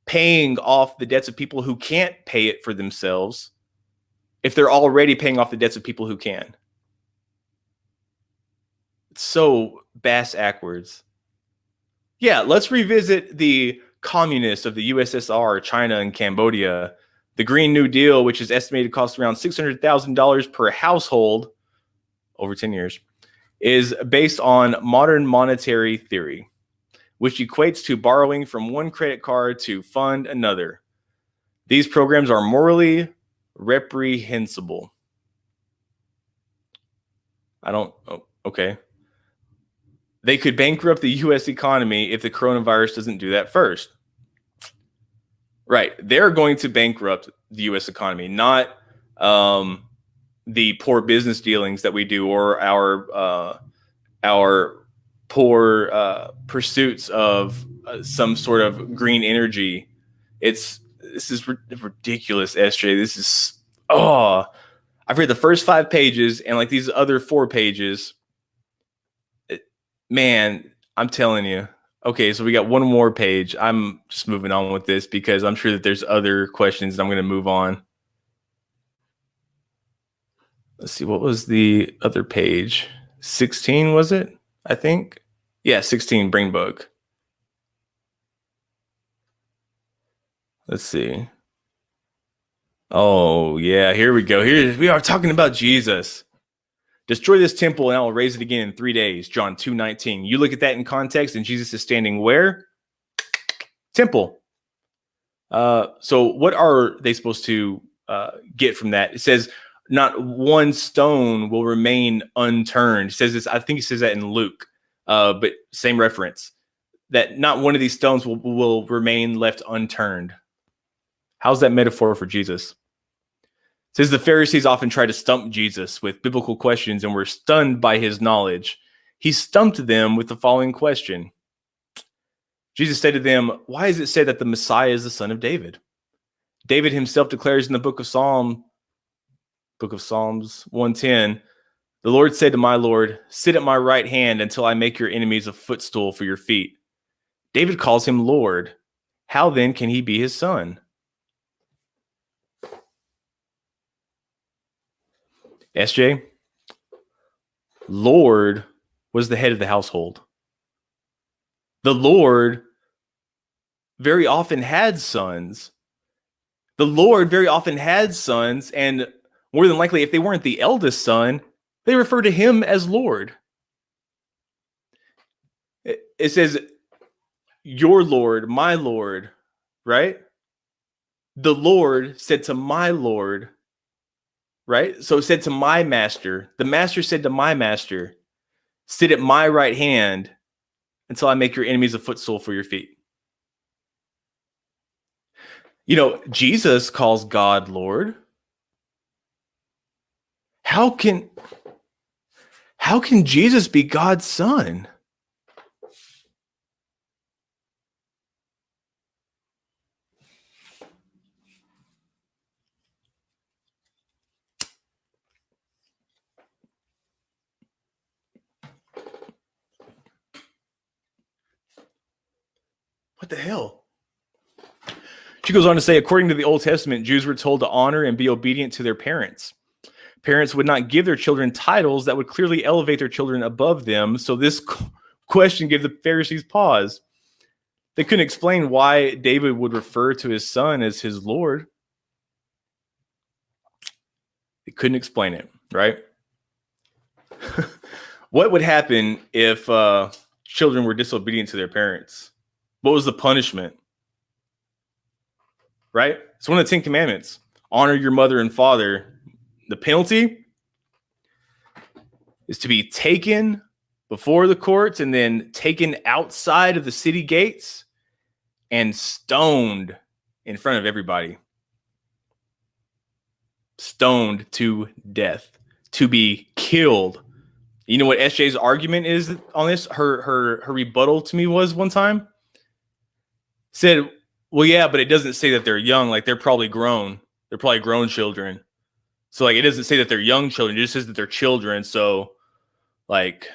paying off the debts of people who can't pay it for themselves if they're already paying off the debts of people who can? It's so bass-ackwards. Yeah, let's revisit the communists of the USSR, China, and Cambodia. The Green New Deal, which is estimated to cost around $600,000 per household over 10 years, is based on modern monetary theory, which equates to borrowing from one credit card to fund another. These programs are morally reprehensible. Okay. They could bankrupt the U.S. economy if the coronavirus doesn't do that first. Right. They're going to bankrupt the U.S. economy, not the poor business dealings that we do, or our poor pursuits of some sort of green energy. This is ridiculous, SJ. This is, I've read the first 5 pages and like these other 4 pages. Man, I'm telling you. Okay, so we got one more page. I'm just moving on with this because I'm sure that there's other questions and I'm going to move on. Let's see, what was the other page? 16, was it? I think. Yeah, 16, Brain Bug. Let's see. Oh, yeah, here we go. Here we are talking about Jesus. Destroy this temple and I will raise it again in 3 days. John 2:19. You look at that in context and Jesus is standing where? Temple. So what are they supposed to get from that? It says not one stone will remain unturned. It says this, I think he says that in Luke, but same reference. that not one of these stones will remain left unturned. How's that metaphor for Jesus? It says the Pharisees often try to stump Jesus with biblical questions and were stunned by his knowledge. He stumped them with the following question. Jesus said to them, "Why is it said that the Messiah is the son of David? David himself declares in the book of Psalms 110, the Lord said to my Lord, sit at my right hand until I make your enemies a footstool for your feet." David calls him Lord. How then can he be his son? SJ, Lord was the head of the household. The Lord very often had sons. The Lord very often had sons, and more than likely, if they weren't the eldest son, they refer to him as Lord. It says, your Lord, my Lord, right? The Lord said to my Lord, right? So it said to my master. The master said to my master, sit at my right hand until I make your enemies a footstool for your feet. You know, Jesus calls God Lord. How can Jesus be God's son? What the hell? She goes on to say, according to the Old Testament, Jews were told to honor and be obedient to their parents. Parents would not give their children titles that would clearly elevate their children above them. So this question gave the Pharisees pause. They couldn't explain why David would refer to his son as his Lord. They couldn't explain it, right? What would happen if children were disobedient to their parents? What was the punishment? Right? It's one of the 10 Commandments. Honor your mother and father. The penalty is to be taken before the courts and then taken outside of the city gates and stoned in front of everybody. Stoned to death, to be killed. You know what SJ's argument is on this? Her rebuttal to me was one time said, well, yeah, but it doesn't say that they're young. Like, they're probably grown. They're probably grown children. So, like, it doesn't say that they're young children. It just says that they're children. So, like,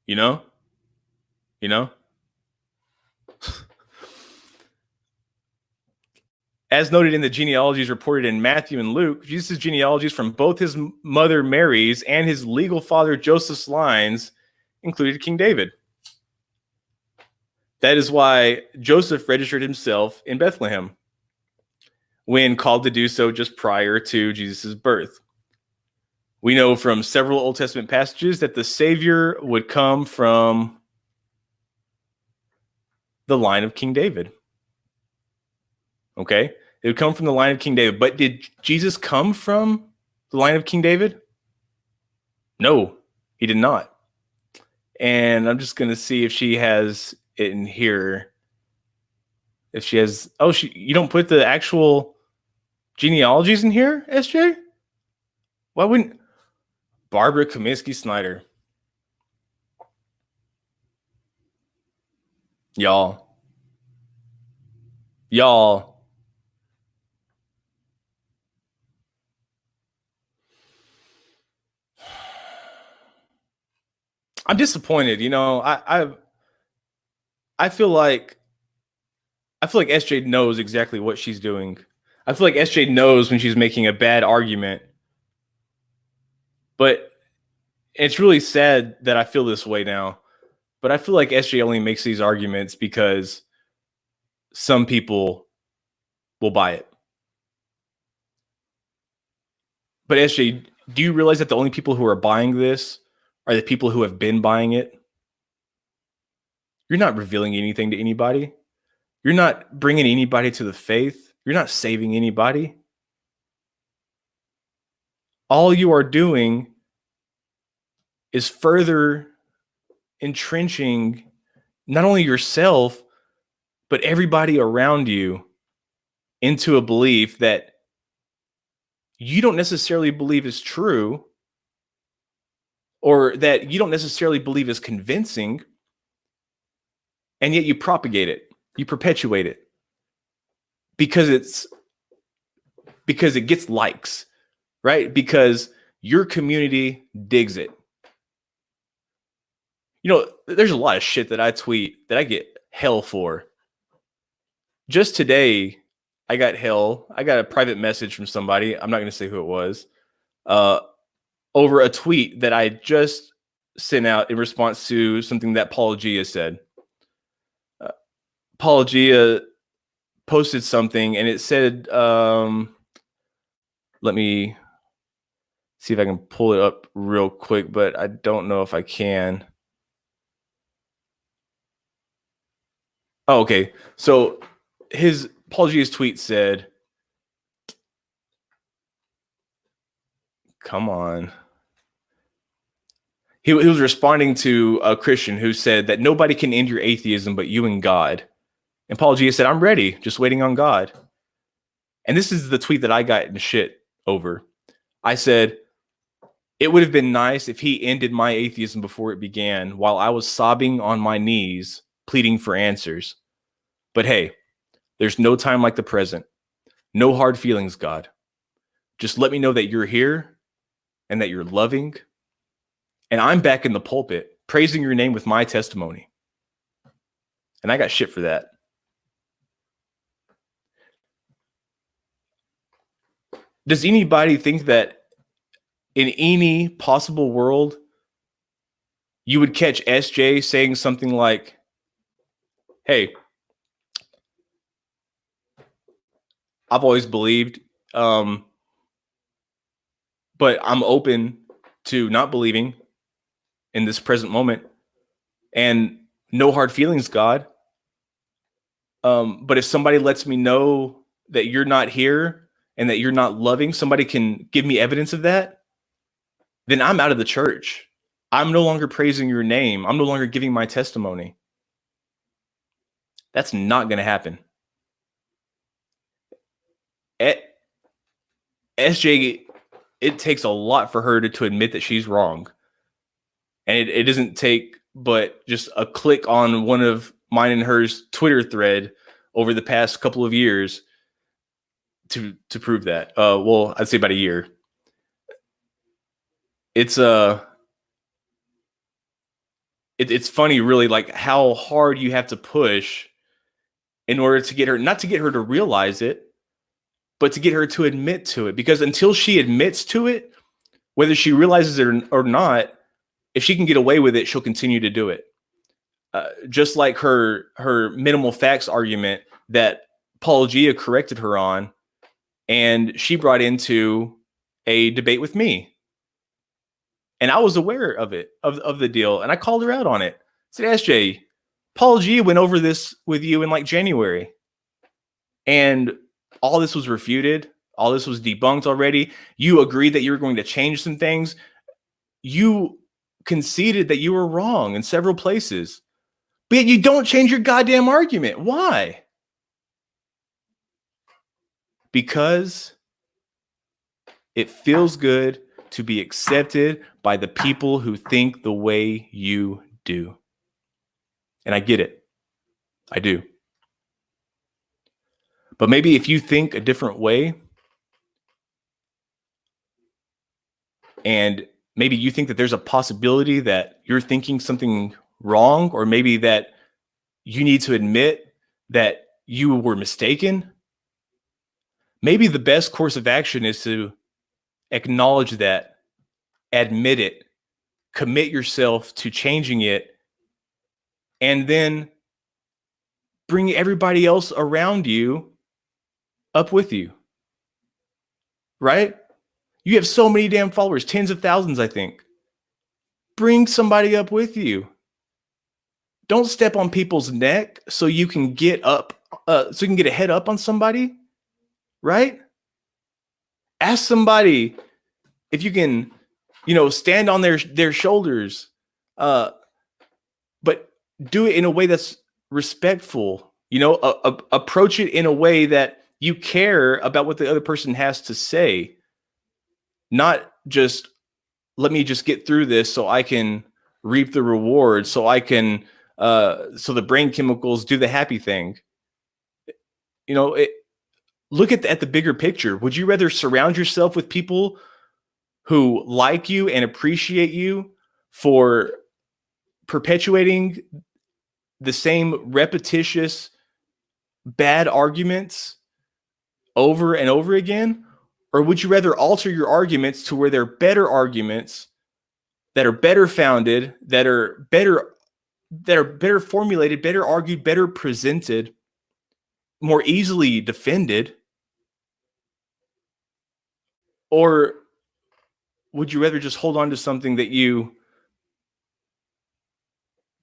you know? As noted in the genealogies reported in Matthew and Luke, Jesus' genealogies from both his mother Mary's and his legal father Joseph's lines included King David. That is why Joseph registered himself in Bethlehem when called to do so just prior to Jesus' birth. We know from several Old Testament passages that the Savior would come from the line of King David. Okay? It would come from the line of King David. But did Jesus come from the line of King David? No, he did not. And I'm just going to see if she has it in here. If she has... Oh, you don't put the actual genealogies in here, SJ? Why wouldn't... Barbara Kaminsky Snyder. Y'all. I'm disappointed. You know, I feel like SJ knows exactly what she's doing. I feel like SJ knows when she's making a bad argument. But it's really sad that I feel this way now. But I feel like SJ only makes these arguments because some people will buy it. But SJ, do you realize that the only people who are buying this are the people who have been buying it? You're not revealing anything to anybody. You're not bringing anybody to the faith. You're not saving anybody. All you are doing is further entrenching not only yourself, but everybody around you into a belief that you don't necessarily believe is true, or that you don't necessarily believe is convincing, and yet you propagate it, you perpetuate it because it gets likes, right? Because your community digs it. There's a lot of shit that I tweet that I get hell for. Just today, I got a private message from somebody. I'm not going to say who it was, over a tweet that I just sent out in response to something that Apologia said. Apologia posted something and it said, let me see if I can pull it up real quick, but I don't know if I can. Oh, okay. So his Apologia's tweet said, come on. He was responding to a Christian who said that nobody can end your atheism but you and God. And Apologia said, I'm ready, just waiting on God. And this is the tweet that I got in shit over. I said, it would have been nice if he ended my atheism before it began while I was sobbing on my knees, pleading for answers. But hey, there's no time like the present. No hard feelings, God. Just let me know that you're here and that you're loving. And I'm back in the pulpit praising your name with my testimony. And I got shit for that. Does anybody think that in any possible world, you would catch SJ saying something like, hey, I've always believed, but I'm open to not believing in this present moment, and no hard feelings, God. But if somebody lets me know that you're not here and that you're not loving, somebody can give me evidence of that, then I'm out of the church. I'm no longer praising your name. I'm no longer giving my testimony. That's not going to happen. SJ, it takes a lot for her to admit that she's wrong. And it doesn't take but just a click on one of mine and hers Twitter thread over the past couple of years to prove that. Well, I'd say about a year. It's funny, really, like how hard you have to push in order to get her, not to get her to realize it, but to get her to admit to it. Because until she admits to it, whether she realizes it or not, if she can get away with it, she'll continue to do it. Just like her minimal facts argument that Apologia corrected her on, and she brought into a debate with me. And I was aware of it, of the deal, and I called her out on it. I said, SJ, Apologia went over this with you in like January, and all this was refuted. All this was debunked already. You agreed that you were going to change some things. You conceded that you were wrong in several places, but yet you don't change your goddamn argument. Why? Because it feels good to be accepted by the people who think the way you do. And I get it. I do. But maybe if you think a different way, and maybe you think that there's a possibility that you're thinking something wrong, or maybe that you need to admit that you were mistaken, maybe the best course of action is to acknowledge that, admit it, commit yourself to changing it, and then bring everybody else around you up with you. Right? You have so many damn followers, tens of thousands, I think. Bring somebody up with you. Don't step on people's neck so you can get up, so you can get a head up on somebody, right? Ask somebody if you can, stand on their shoulders. but do it in a way that's respectful. Approach it in a way that you care about what the other person has to say, not just let me just get through this so I can reap the reward, so I can so the brain chemicals do the happy thing. Look at the bigger picture. Would you rather surround yourself with people who like you and appreciate you for perpetuating the same repetitious bad arguments over and over again? Or would you rather alter your arguments to where they're better arguments that are better founded, that are better formulated, better argued, better presented, more easily defended? Or would you rather just hold on to something that you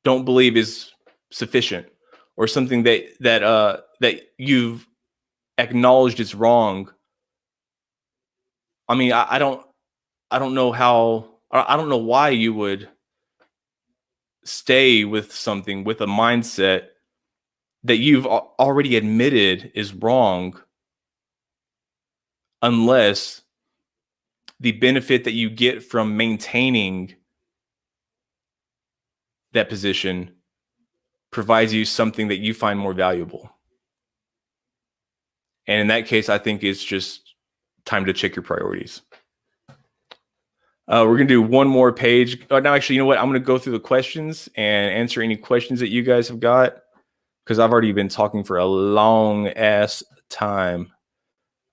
don't believe is sufficient, or something that you've acknowledged is wrong? I mean, I don't know I don't know why you would stay with something, with a mindset that you've already admitted is wrong, unless the benefit that you get from maintaining that position provides you something that you find more valuable. And in that case, I think it's just time to check your priorities. We're going to do one more page. Oh, no, actually, you know what? I'm going to go through the questions and answer any questions that you guys have got, because I've already been talking for a long ass time.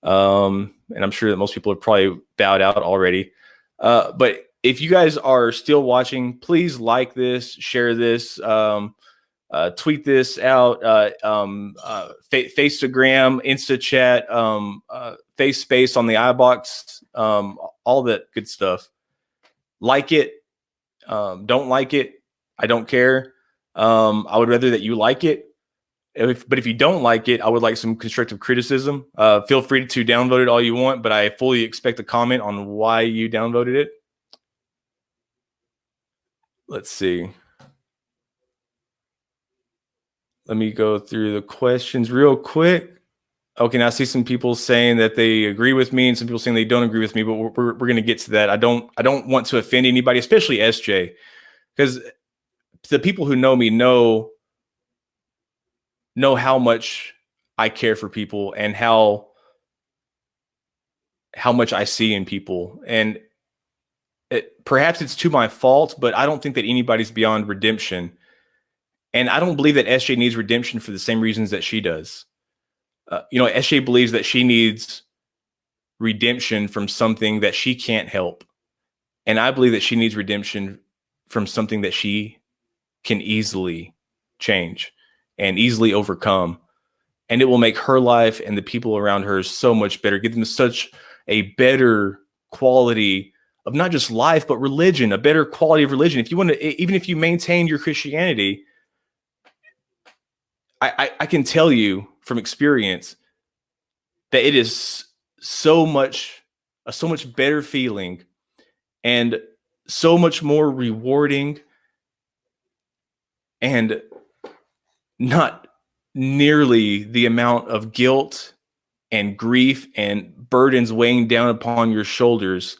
And I'm sure that most people have probably bowed out already. But if you guys are still watching, please like this, share this, tweet this out, Faceagram, InstaChat, Face Space on the iBox, all that good stuff. Like it, don't like it, I don't care. I would rather that you like it. But if you don't like it, I would like some constructive criticism. Feel free to download it all you want, but I fully expect a comment on why you downloaded it. Let's see. Let me go through the questions real quick. Okay, now I see some people saying that they agree with me, and some people saying they don't agree with me, but we're going to get to that. I don't want to offend anybody, especially SJ, because the people who know me know how much I care for people and how much I see in people. And perhaps it's to my fault, but I don't think that anybody's beyond redemption. And I don't believe that SJ needs redemption for the same reasons that she does. SJ believes that she needs redemption from something that she can't help. And I believe that she needs redemption from something that she can easily change and easily overcome. And it will make her life and the people around her so much better, give them such a better quality of not just life, but religion, a better quality of religion. If you want to, even if you maintain your Christianity, I can tell you from experience that it is so much better feeling and so much more rewarding, and not nearly the amount of guilt and grief and burdens weighing down upon your shoulders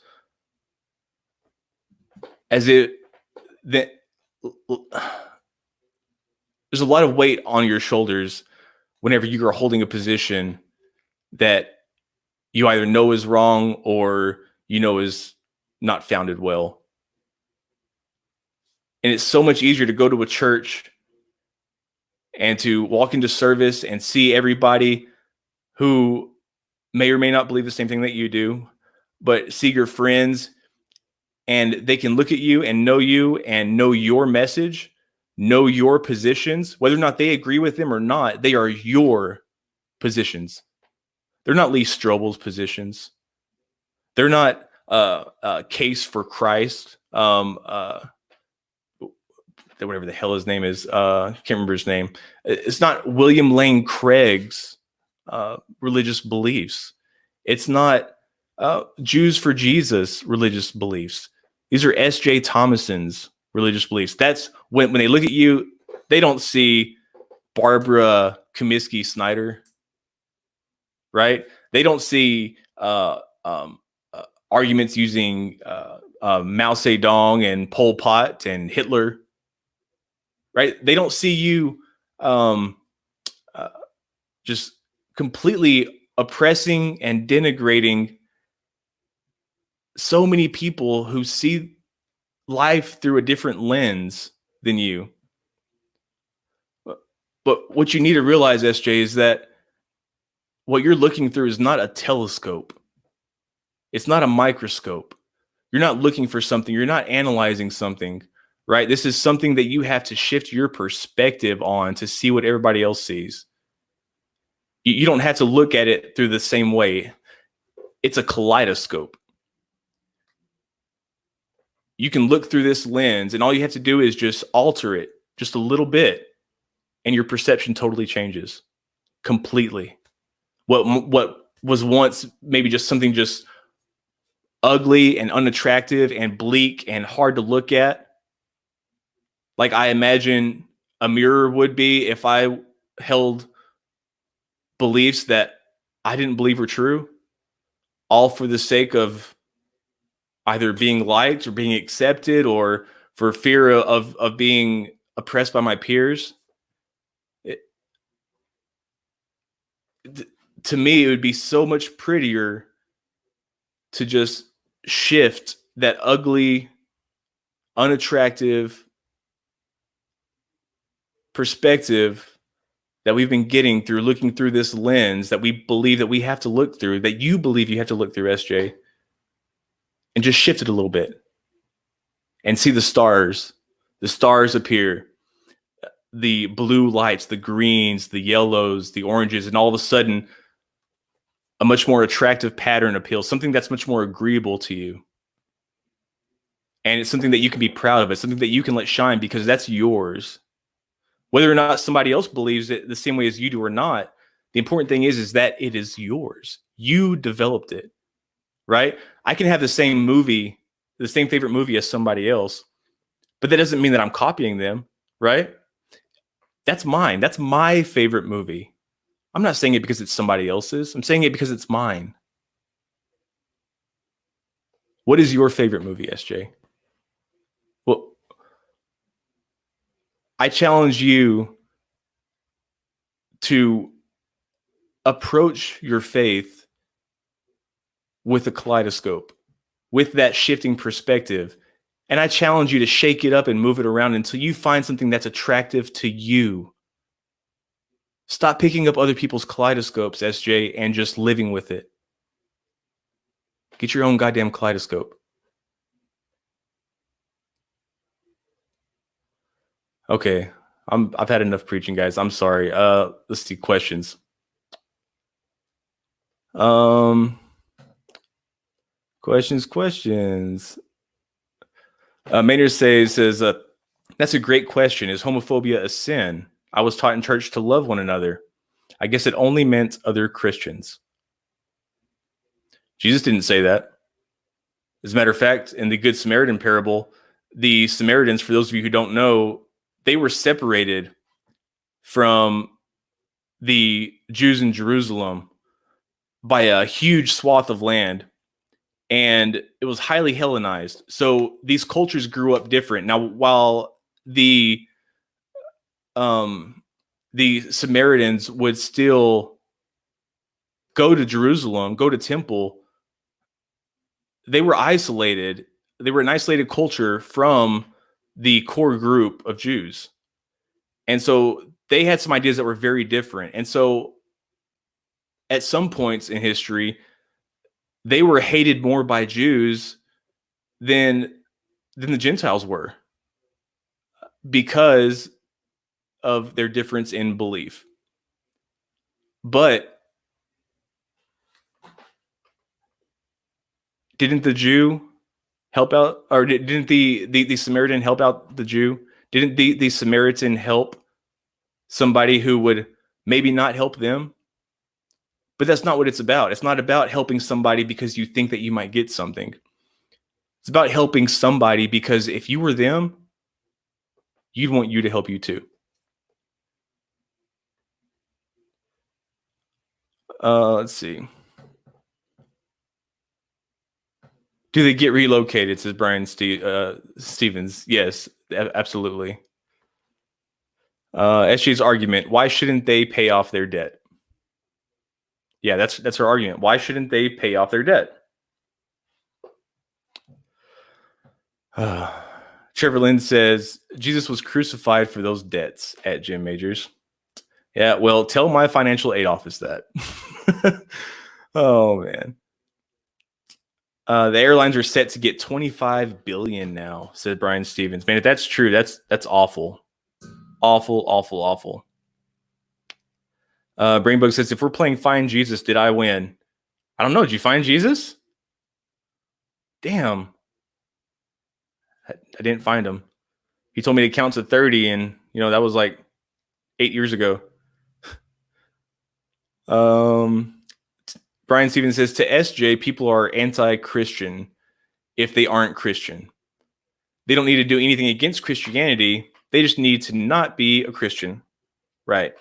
as it that there's a lot of weight on your shoulders whenever you are holding a position that you either know is wrong or is not founded well. And it's so much easier to go to a church and to walk into service and see everybody who may or may not believe the same thing that you do, but see your friends, and they can look at you and know your message, know your positions, whether or not they agree with them or not. They are your positions. They're not Lee Strobel's positions. They're not Case for Christ. Whatever the hell his name is. Can't remember his name. It's not William Lane Craig's religious beliefs. It's not Jews for Jesus religious beliefs. These are S.J. Thomason's religious beliefs. That's when they look at you, they don't see Barbara Comiskey Snyder, right? They don't see arguments using Mao Zedong and Pol Pot and Hitler, right? They don't see you just completely oppressing and denigrating so many people who see life through a different lens than you. But what you need to realize, SJ, is that what you're looking through is not a telescope. It's not a microscope. You're not looking for something. You're not analyzing something, right? This is something that you have to shift your perspective on to see what everybody else sees. You don't have to look at it through the same way. It's a kaleidoscope. You can look through this lens, and all you have to do is just alter it just a little bit, and your perception totally changes completely. What was once maybe just something just ugly and unattractive and bleak and hard to look at, like I imagine a mirror would be if I held beliefs that I didn't believe were true, all for the sake of either being liked or being accepted or for fear of being oppressed by my peers. To me, it would be so much prettier to just shift that ugly, unattractive perspective that we've been getting through looking through this lens that we believe that we have to look through, that you believe you have to look through, SJ, and just shift it a little bit and see the stars. The stars appear, the blue lights, the greens, the yellows, the oranges, and all of a sudden a much more attractive pattern appeals, something that's much more agreeable to you. And it's something that you can be proud of. It's something that you can let shine because that's yours. Whether or not somebody else believes it the same way as you do or not, the important thing is that it is yours. You developed it, right? I can have the same movie, the same favorite movie as somebody else, but that doesn't mean that I'm copying them, right? That's mine. That's my favorite movie. I'm not saying it because it's somebody else's. I'm saying it because it's mine. What is your favorite movie, SJ? Well, I challenge you to approach your faith with a kaleidoscope, with that shifting perspective. And I challenge you to shake it up and move it around until you find something that's attractive to you. Stop picking up other people's kaleidoscopes, SJ, and just living with it. Get your own goddamn kaleidoscope. Okay, I've had enough preaching, guys. I'm sorry. Let's see questions. Questions. Maynard says, that's a great question. Is homophobia a sin? I was taught in church to love one another. I guess it only meant other Christians. Jesus didn't say that. As a matter of fact, in the Good Samaritan parable, the Samaritans, for those of you who don't know, they were separated from the Jews in Jerusalem by a huge swath of land, and it was highly Hellenized. So these cultures grew up different. Now, while the Samaritans would still go to Jerusalem, go to temple, they were isolated. They were an isolated culture from the core group of Jews. And so they had some ideas that were very different. And so at some points in history, they were hated more by Jews than the Gentiles were because of their difference in belief. But didn't the Jew help out, or didn't the Samaritan help out the Jew? Didn't the Samaritan help somebody who would maybe not help them? But that's not what it's about. It's not about helping somebody because you think that you might get something. It's about helping somebody because if you were them, you'd want you to help you too. Let's see. Do they get relocated? Says Brian Stevens. Yes, absolutely. SJ's argument: why shouldn't they pay off their debt? Yeah, that's her argument. Why shouldn't they pay off their debt? Trevor Lynn says Jesus was crucified for those debts at Jim Majors. Yeah, well, tell my financial aid office that. Oh man. The airlines are set to get $25 billion now, said Brian Stevens. Man, if that's true, that's awful. Awful. Brainbug says, if we're playing Find Jesus, did I win? I don't know. Did you find Jesus? Damn. I didn't find him. He told me to count to 30, and that was like 8 years ago. Brian Stevens says, to SJ, people are anti-Christian if they aren't Christian. They don't need to do anything against Christianity. They just need to not be a Christian. Right.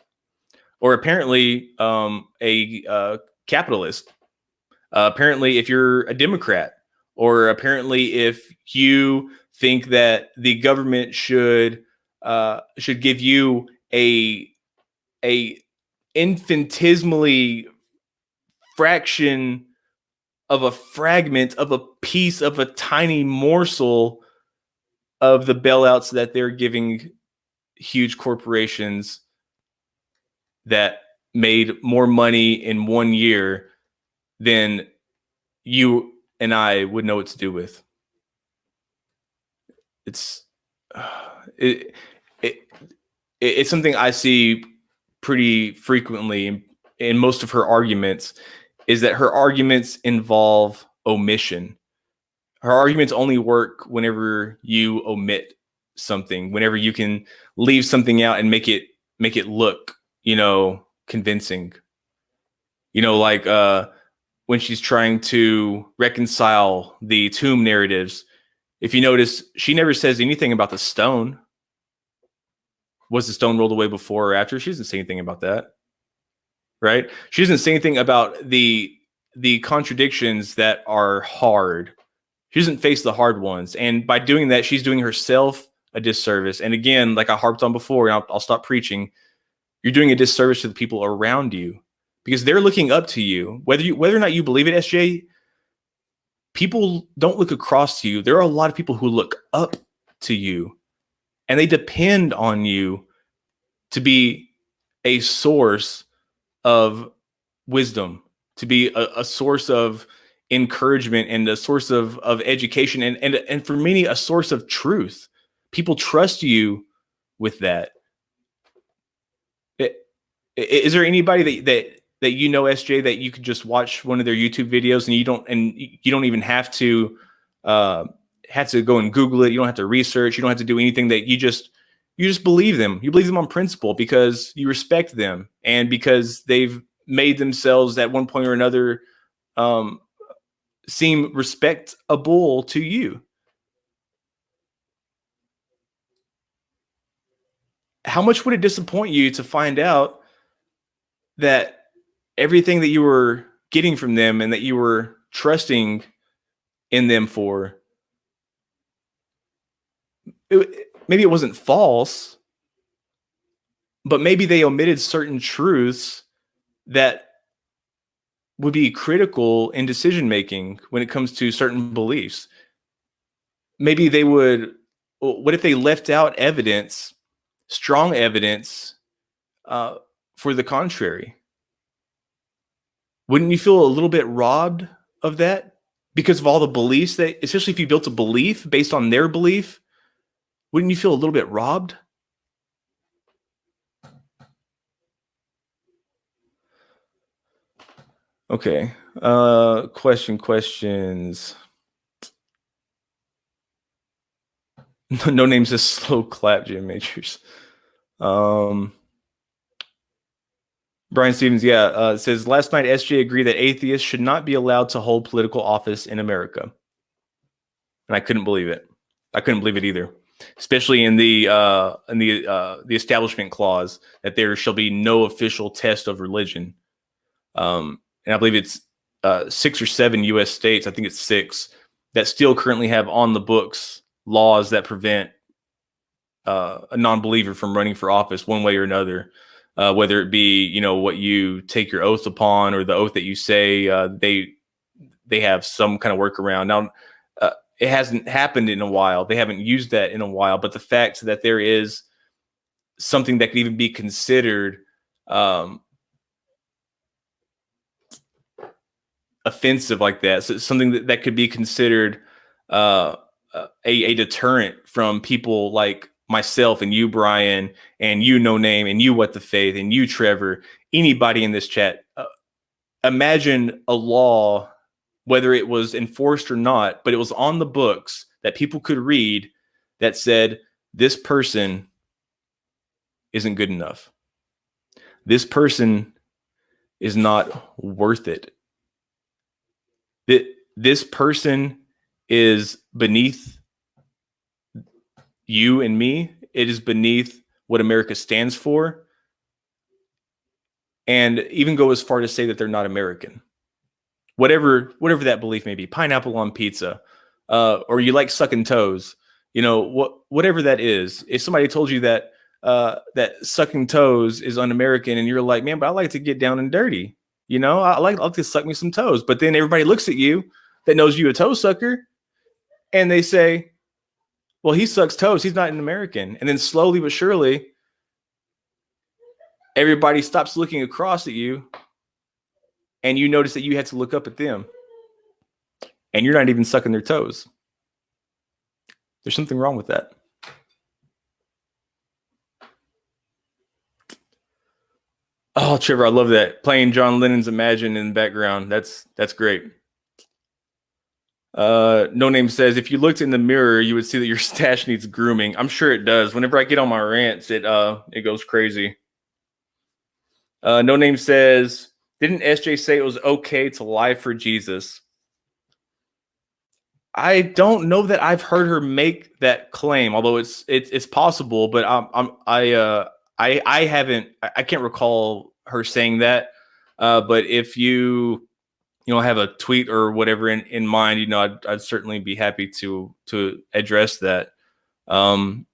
Or apparently a capitalist. Apparently if you're a Democrat, or apparently if you think that the government should give you a infinitesimally fraction of a fragment of a piece of a tiny morsel of the bailouts that they're giving huge corporations that made more money in 1 year than you and I would know what to do with. It's something I see pretty frequently in most of her arguments, is that her arguments involve omission. Her arguments only work whenever you omit something, whenever you can leave something out and make it look, convincing. Like when she's trying to reconcile the tomb narratives, if you notice, she never says anything about the stone. Was the stone rolled away before or after? She doesn't say anything about that. Right? She doesn't say anything about the contradictions that are hard. She doesn't face the hard ones. And by doing that, she's doing herself a disservice. And again, like I harped on before, and I'll stop preaching, you're doing a disservice to the people around you, because they're looking up to you. Whether or not you believe it, SJ, people don't look across to you. There are a lot of people who look up to you, and they depend on you to be a source of wisdom, to be a source of encouragement and a source of education, and for many, a source of truth. People trust you with that. Is there anybody that SJ, that you could just watch one of their YouTube videos and you don't even have to go and Google it. You don't have to research. You don't have to do anything. That you just believe them. You believe them on principle because you respect them, and because they've made themselves at one point or another seem respectable to you. How much would it disappoint you to find out that everything that you were getting from them and that you were trusting in them for, maybe it wasn't false, but maybe they omitted certain truths that would be critical in decision making when it comes to certain beliefs? Maybe they would. What if they left out evidence, strong evidence, for the contrary? Wouldn't you feel a little bit robbed of that because of all the beliefs that, especially if you built a belief based on their belief, wouldn't you feel a little bit robbed? Okay. Questions. No names is slow clap, Jim Majors. Brian Stevens, says, last night SJ agreed that atheists should not be allowed to hold political office in America. And I couldn't believe it. I couldn't believe it either. especially in the Establishment Clause, that there shall be no official test of religion. And I believe it's 6 or 7 U.S. states, I think it's 6, that still currently have on the books laws that prevent a non-believer from running for office one way or another, whether it be, what you take your oath upon or the oath that you say. They have some kind of workaround. Now, it hasn't happened in a while. They haven't used that in a while. But the fact that there is something that could even be considered offensive like that, so something that could be considered a deterrent from people like myself and you, Brian, and you, No Name, and you, What the Faith, and you, Trevor, anybody in this chat. Imagine a law, whether it was enforced or not, but it was on the books that people could read that said, this person isn't good enough. This person is not worth it. This person is beneath you and me. It is beneath what America stands for. And even go as far to say that they're not American. Whatever that belief may be, pineapple on pizza, or you like sucking toes, whatever that is. If somebody told you that that sucking toes is un-American, and you're like, man, but I like to get down and dirty, I like to suck me some toes. But then everybody looks at you that knows you a toe sucker, and they say, well, he sucks toes, he's not an American. And then slowly but surely, everybody stops looking across at you, and you notice that you had to look up at them, and you're not even sucking their toes. There's something wrong with that. Oh, Trevor, I love that. Playing John Lennon's Imagine in the background. That's great. No Name says, if you looked in the mirror, you would see that your stash needs grooming. I'm sure it does. Whenever I get on my rants, it goes crazy. No Name says, didn't SJ say it was okay to lie for Jesus? I don't know that I've heard her make that claim, although it's possible, but I haven't. I can't recall her saying that. But if you have a tweet or whatever in mind, I'd certainly be happy to address that. Let's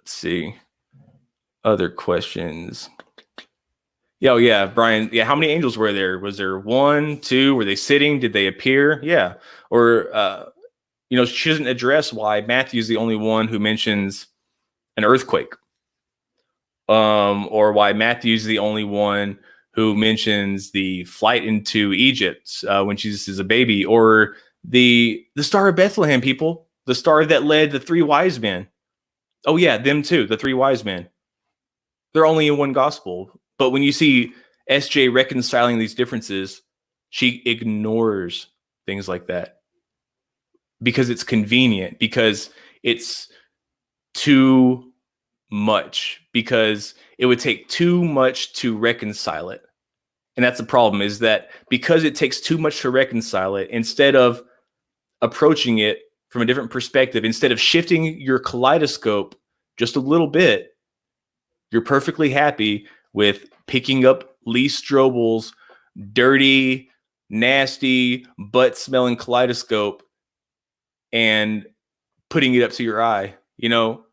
see. Other questions. Oh yeah, Brian. Yeah, how many angels were there? Was there 1, 2? Were they sitting? Did they appear? Yeah. Or she doesn't address why Matthew's the only one who mentions an earthquake. Or why Matthew's the only one who mentions the flight into Egypt when Jesus is a baby, or the Star of Bethlehem, people, the star that led the 3 wise men. Oh yeah, them too, the 3 wise men. They're only in one gospel. But when you see SJ reconciling these differences, she ignores things like that because it's convenient, because it's too much, because it would take too much to reconcile it. And that's the problem, is that because it takes too much to reconcile it, instead of approaching it from a different perspective, instead of shifting your kaleidoscope just a little bit, you're perfectly happy with picking up Lee Strobel's dirty, nasty, butt-smelling kaleidoscope and putting it up to your eye. You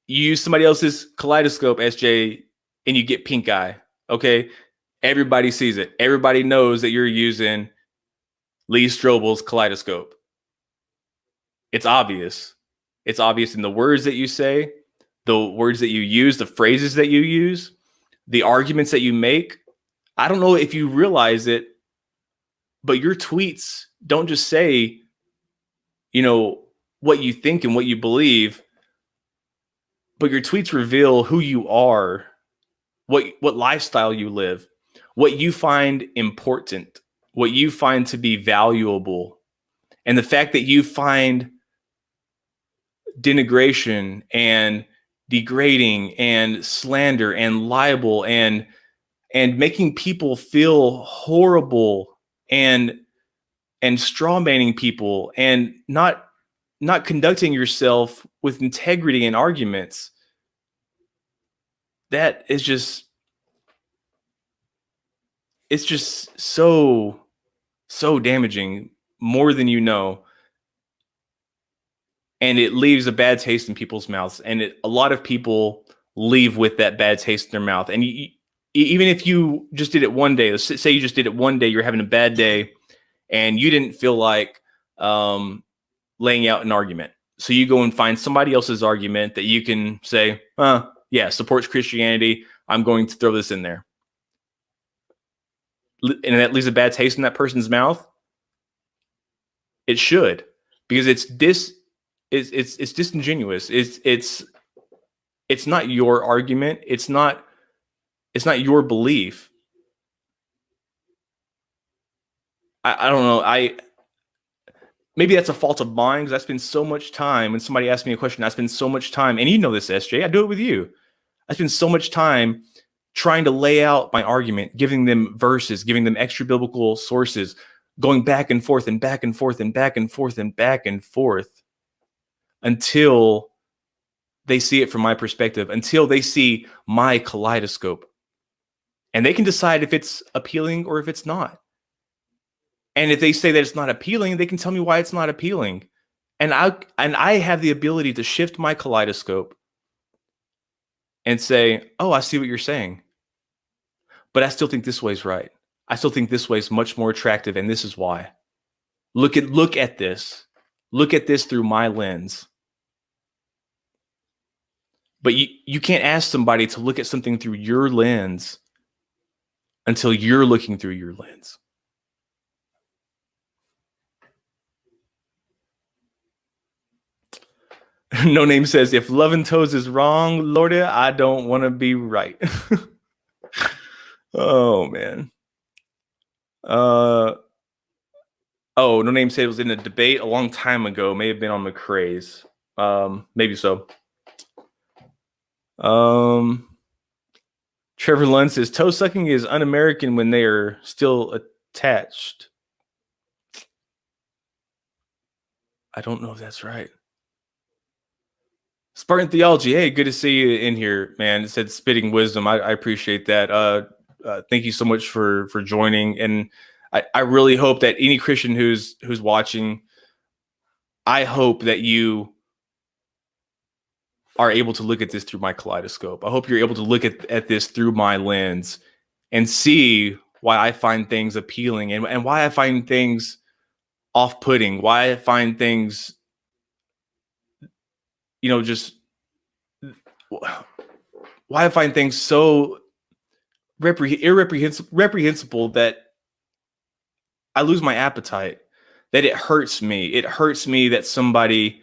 use somebody else's kaleidoscope, SJ, and you get pink eye. Okay, everybody sees it. Everybody knows that you're using Lee Strobel's kaleidoscope. It's obvious. It's obvious in the words that you say, the words that you use, the phrases that you use, the arguments that you make. I don't know if you realize it, but your tweets don't just say, what you think and what you believe, but your tweets reveal who you are, what lifestyle you live, what you find important, what you find to be valuable. And the fact that you find denigration and degrading and slander and libel and making people feel horrible and strawmanning people and not not conducting yourself with integrity in arguments, that is just, it's just so damaging, more than you know, and it leaves a bad taste in people's mouths, and a lot of people leave with that bad taste in their mouth. And even if you just did it one day, let's say you just did it one day, you're having a bad day and you didn't feel like laying out an argument, so you go and find somebody else's argument that you can say, yeah, supports Christianity, I'm going to throw this in there, and that leaves a bad taste in that person's mouth. It should, because it's disingenuous. It's not your argument. It's not your belief. I don't know. Maybe that's a fault of mine, because I spend so much time when somebody asks me a question. I spend so much time, and you know this, SJ. I do it with you. I spend so much time trying to lay out my argument, giving them verses, giving them extra biblical sources, going back and forth and back and forth and back and forth and back and forth until they see it from my perspective, until they see my kaleidoscope. And they can decide if it's appealing or if it's not. And if they say that it's not appealing, they can tell me why it's not appealing. And I have the ability to shift my kaleidoscope and say, oh, I see what you're saying, but I still think this way's right. I still think this way is much more attractive, and this is why. Look at this. Look at this through my lens. But you can't ask somebody to look at something through your lens until you're looking through your lens. No Name says, if loving toes is wrong, Lordy, I don't want to be right. Oh, man. Oh, No Name said it was in a debate a long time ago. May have been on McRae's. Maybe so. Trevor Lund says, toe sucking is un-American when they are still attached. I don't know if that's right. Spartan Theology, hey, good to see you in here, man. It said spitting wisdom. I appreciate that. Thank you so much for joining. And I really hope that any Christian who's watching, I hope that you are able to look at this through my kaleidoscope. I hope you're able to look at this through my lens and see why I find things appealing and why I find things off-putting, why I find things, just why I find things so reprehensible that I lose my appetite, that it hurts me. It hurts me that somebody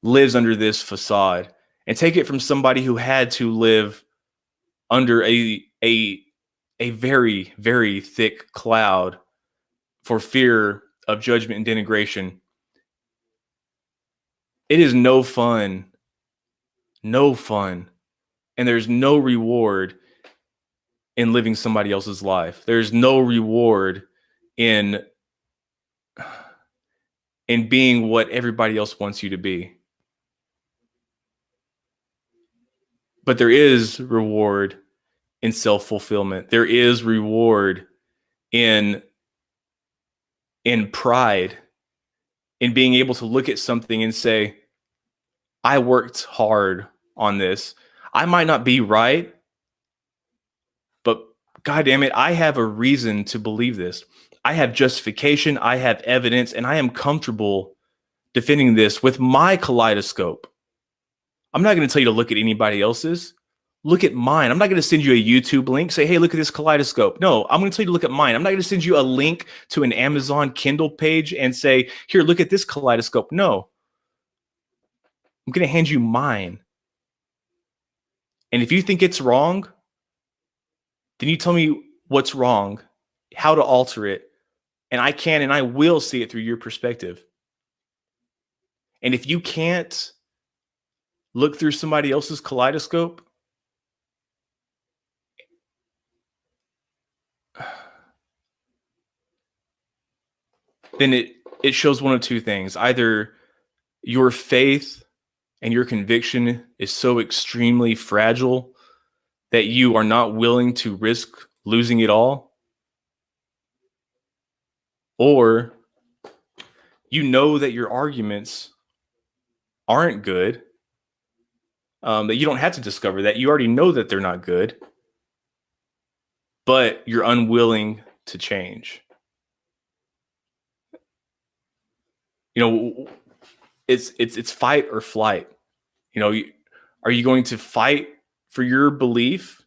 lives under this facade, and take it from somebody who had to live under a very, very thick cloud for fear of judgment and denigration. It is no fun, and there's no reward in living somebody else's life. There's no reward in being what everybody else wants you to be. But there is reward in self-fulfillment. There is reward in pride, in being able to look at something and say, I worked hard on this. I might not be right, but God damn it, I have a reason to believe this. I have justification, I have evidence, and I am comfortable defending this with my kaleidoscope. I'm not going to tell you to look at anybody else's. Look at mine. I'm not going to send you a YouTube link, say, hey, look at this kaleidoscope. No, I'm going to tell you to look at mine. I'm not going to send you a link to an Amazon Kindle page and say, here, look at this kaleidoscope. No, I'm going to hand you mine. And if you think it's wrong, then you tell me what's wrong, how to alter it. And I can and I will see it through your perspective. And if you can't look through somebody else's kaleidoscope, then it shows one of two things. Either your faith and your conviction is so extremely fragile that you are not willing to risk losing it all? Or you know that your arguments aren't good, that you don't have to discover that. You already know that they're not good, but you're unwilling to change. You know, it's fight or flight. You know, are you going to fight for your belief,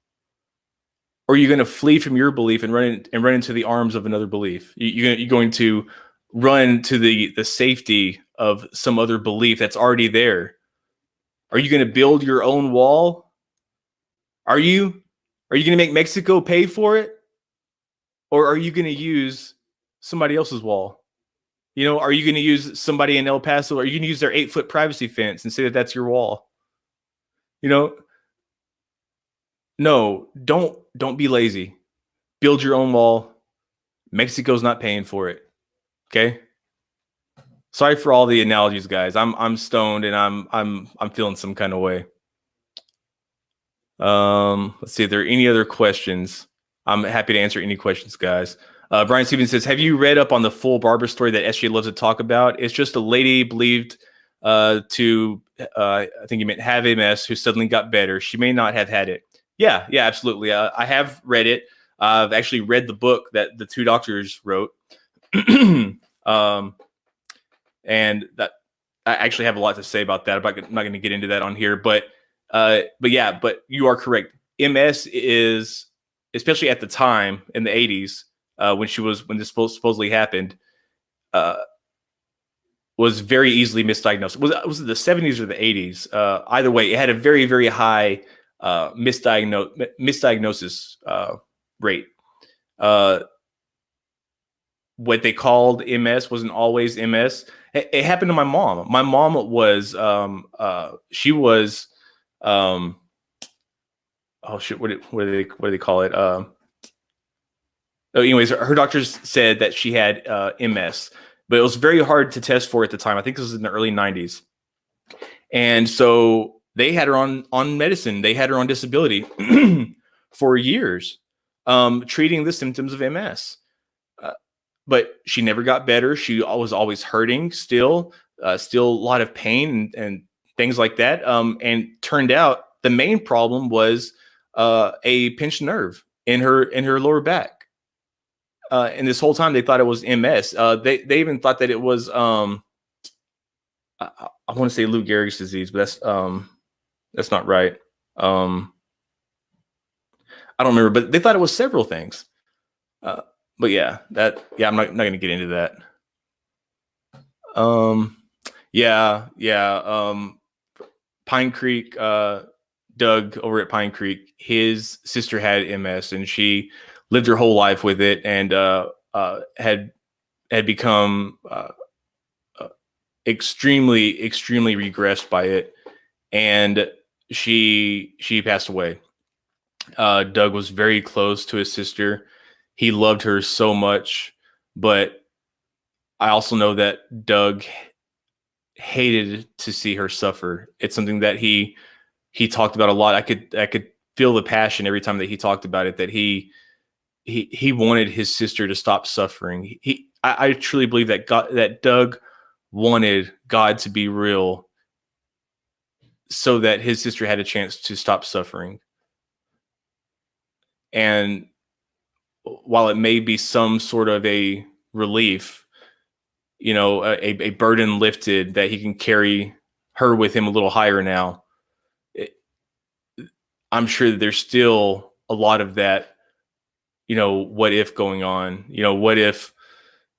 or are you going to flee from your belief and run into the arms of another belief? You're going to run to the safety of some other belief that's already there. Are you going to build your own wall? Are you going to make Mexico pay for it? Or are you going to use somebody else's wall? You know, are you going to use somebody in El Paso? Are you going to use their 8-foot privacy fence and say that that's your wall? You know, no, don't be lazy. Build your own wall. Mexico's not paying for it. Okay. Sorry for all the analogies, guys. I'm stoned and I'm feeling some kind of way. Let's see if there are any other questions. I'm happy to answer any questions, guys. Brian Stevens says, have you read up on the full Barbara story that SJ loves to talk about? It's just a lady believed I think you meant have MS, who suddenly got better. She may not have had it. Yeah, absolutely. I have read it. I've actually read the book that the two doctors wrote. And that I actually have a lot to say about that. I'm not going to get into that on here, but you are correct. MS is, especially at the time in the 80s, when this supposedly happened, was very easily misdiagnosed. Was it the 70s or the 80s? Either way, it had a very, very high misdiagnosis rate. What they called MS wasn't always MS. It happened to my mom. My mom was, she was, oh shit, what do they call it? Anyways, her doctors said that she had MS, but it was very hard to test for at the time. I think this was in the early 90s. And so they had her on medicine. They had her on disability for years, treating the symptoms of MS. But she never got better. She was always hurting, still a lot of pain and things like that. And turned out the main problem was a pinched nerve in her lower back. And this whole time they thought it was MS. They even thought that it was I want to say Lou Gehrig's disease, but that's not right. I don't remember, but they thought it was several things. But I'm not going to get into that. Pine Creek, Doug over at Pine Creek, his sister had MS and she lived her whole life with it and had become extremely regressed by it, and she passed away. Doug was very close to his sister. He loved her so much, but I also know that Doug hated to see her suffer. It's something that he talked about a lot. I could feel the passion every time that he talked about it, that he wanted his sister to stop suffering. I truly believe that Doug wanted God to be real so that his sister had a chance to stop suffering. And while it may be some sort of a relief, you know, a burden lifted that he can carry her with him a little higher now, I'm sure that there's still a lot of that, you know, what if going on, you know, what if,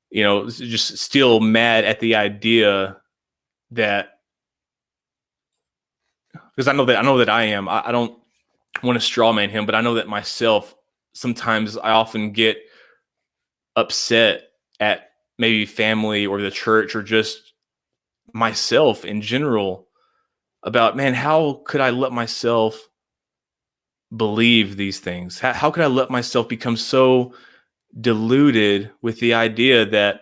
you know, just still mad at the idea that, because I know that I am, I don't want to straw man him, but I know that myself, sometimes I often get upset at maybe family or the church or just myself in general about, man, how could I let myself believe these things? How could I let myself become so deluded with the idea that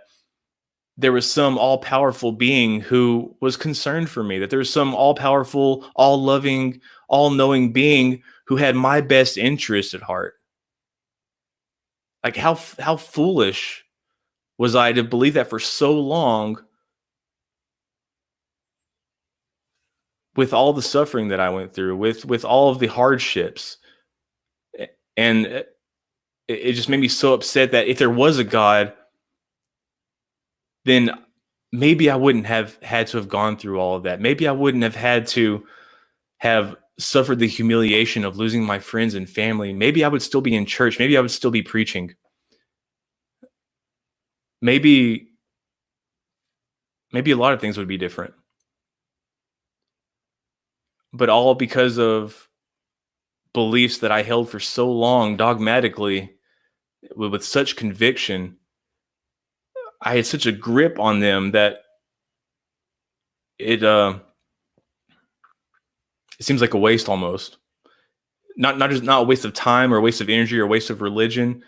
there was some all-powerful being who was concerned for me, that there was some all-powerful, all-loving, all-knowing being who had my best interest at heart. Like how foolish was I to believe that for so long, with all the suffering that I went through, with all of the hardships. And it just made me so upset that if there was a God, then maybe I wouldn't have had to have gone through all of that. Maybe I wouldn't have had to have suffered the humiliation of losing my friends and family. Maybe I would still be in church. Maybe I would still be preaching. Maybe a lot of things would be different. But all because of beliefs that I held for so long dogmatically with such conviction. I had such a grip on them that it seems like a waste almost. Not a waste of time or a waste of energy or a waste of religion,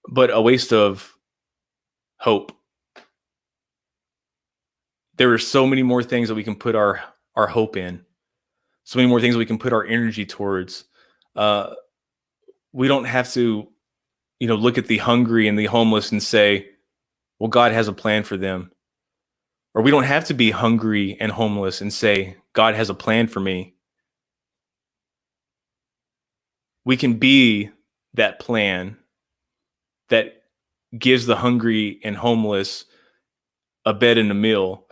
but a waste of hope. There are so many more things that we can put our hope in. So many more things we can put our energy towards. We don't have to, look at the hungry and the homeless and say, well, God has a plan for them. Or we don't have to be hungry and homeless and say, God has a plan for me. We can be that plan that gives the hungry and homeless a bed and a meal.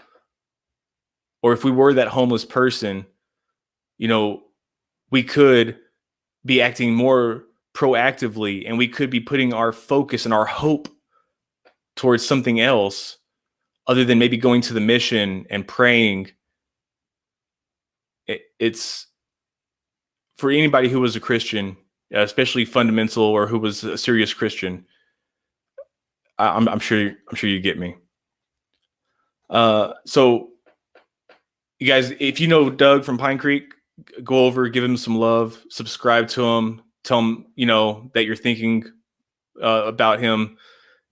Or if we were that homeless person, we could be acting more proactively, and we could be putting our focus and our hope towards something else other than maybe going to the mission and praying. It's for anybody who was a Christian, especially fundamental, or who was a serious Christian. I'm sure you get me. So you guys, if you know Doug from Pine Creek, go over, give him some love, subscribe to him, tell him, that you're thinking about him,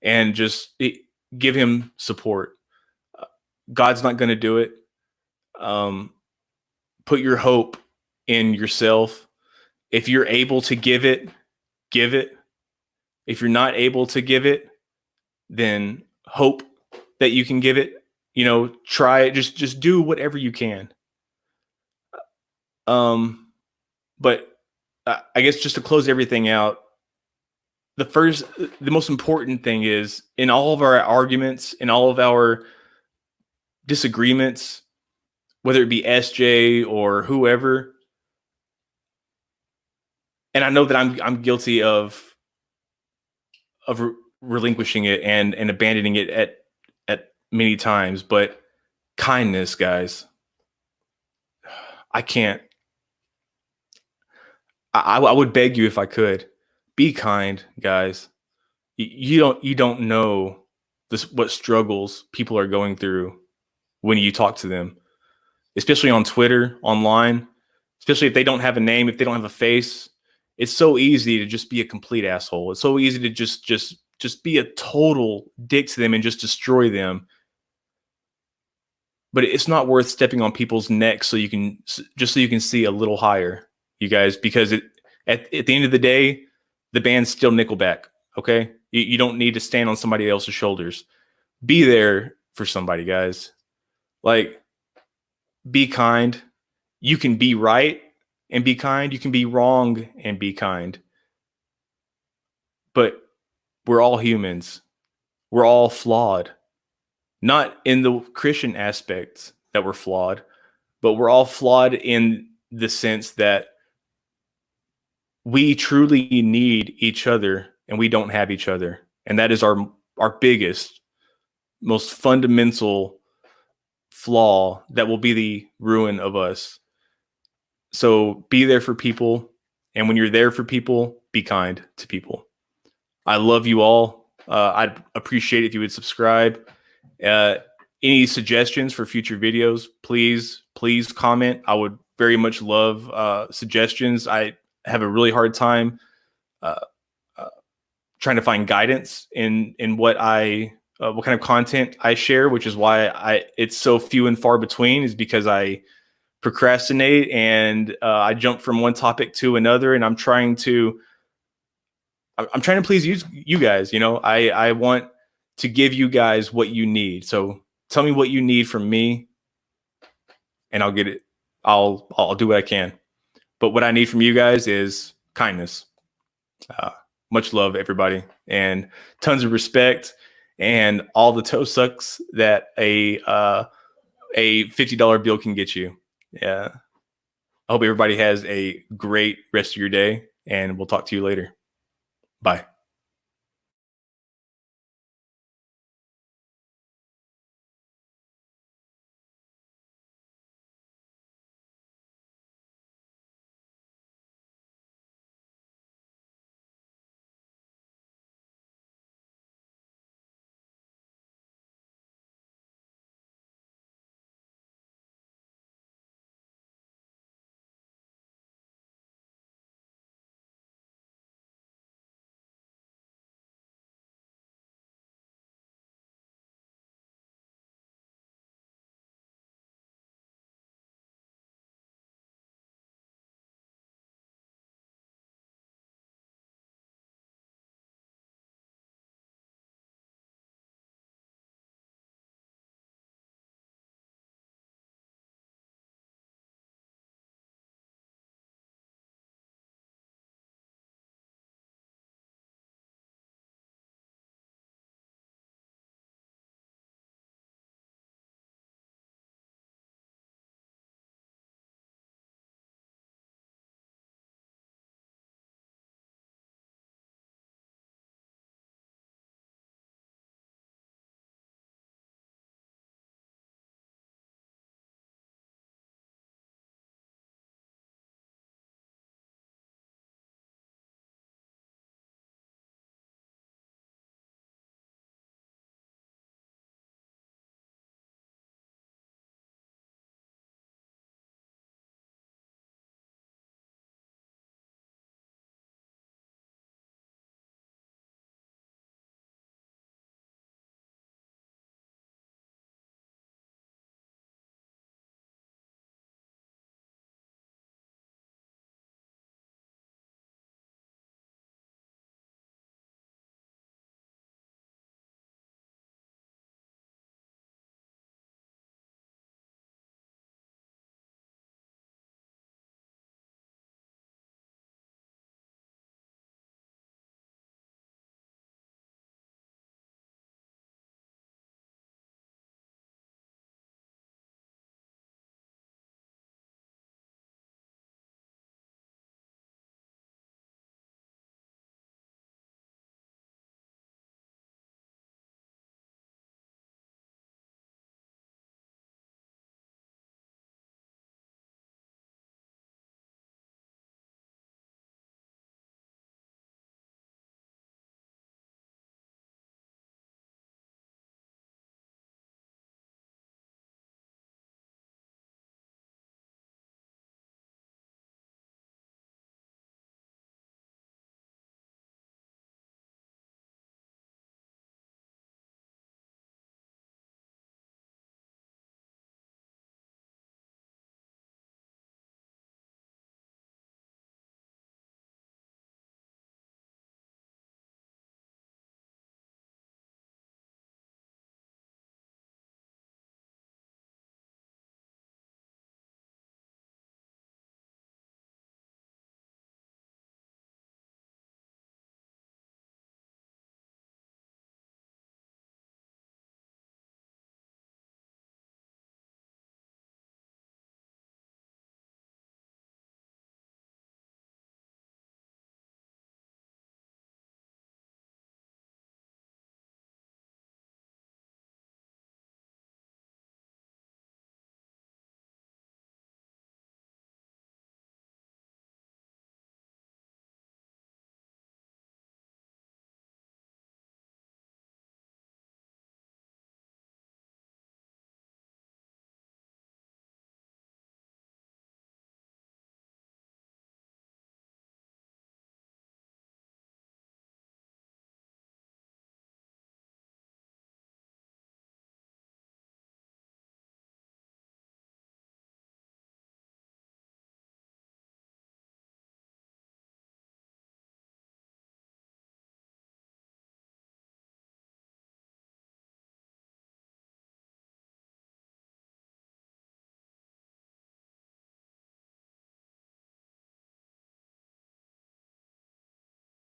and just give him support. God's not going to do it. Put your hope in yourself. If you're able to give it, give it. If you're not able to give it, then hope that you can give it. Try it. Just do whatever you can. But I guess just to close everything out, the most important thing is, in all of our arguments, in all of our disagreements, whether it be SJ or whoever, and I know that I'm guilty of relinquishing it and abandoning it at many times, but kindness, guys, I can't. I would beg you, if I could, be kind, guys. You don't know what struggles people are going through when you talk to them, especially on Twitter, online, especially if they don't have a name, if they don't have a face. It's so easy to just be a complete asshole. It's so easy to just be a total dick to them and just destroy them. But it's not worth stepping on people's necks so you can see a little higher, you guys, because at the end of the day, the band's still Nickelback. Okay, you don't need to stand on somebody else's shoulders. Be there for somebody, guys. Like, be kind. You can be right and be kind. You can be wrong and be kind. But we're all humans. We're all flawed. Not in the Christian aspects that we're flawed, but we're all flawed in the sense that we truly need each other and we don't have each other. And that is our biggest, most fundamental flaw that will be the ruin of us. So be there for people. And when you're there for people, be kind to people. I love you all. I'd appreciate it if you would subscribe. Any suggestions for future videos, please comment. I would very much love suggestions. I have a really hard time trying to find guidance in what I what kind of content I share, which is why it's so few and far between, is because I procrastinate and I jump from one topic to another, and I'm trying to please you guys. I want to give you guys what you need. So tell me what you need from me, and I'll get it. I'll do what I can. But what I need from you guys is kindness. Much love, everybody, and tons of respect, and all the toe sucks that a $50 bill can get you. Yeah. I hope everybody has a great rest of your day, and we'll talk to you later. Bye.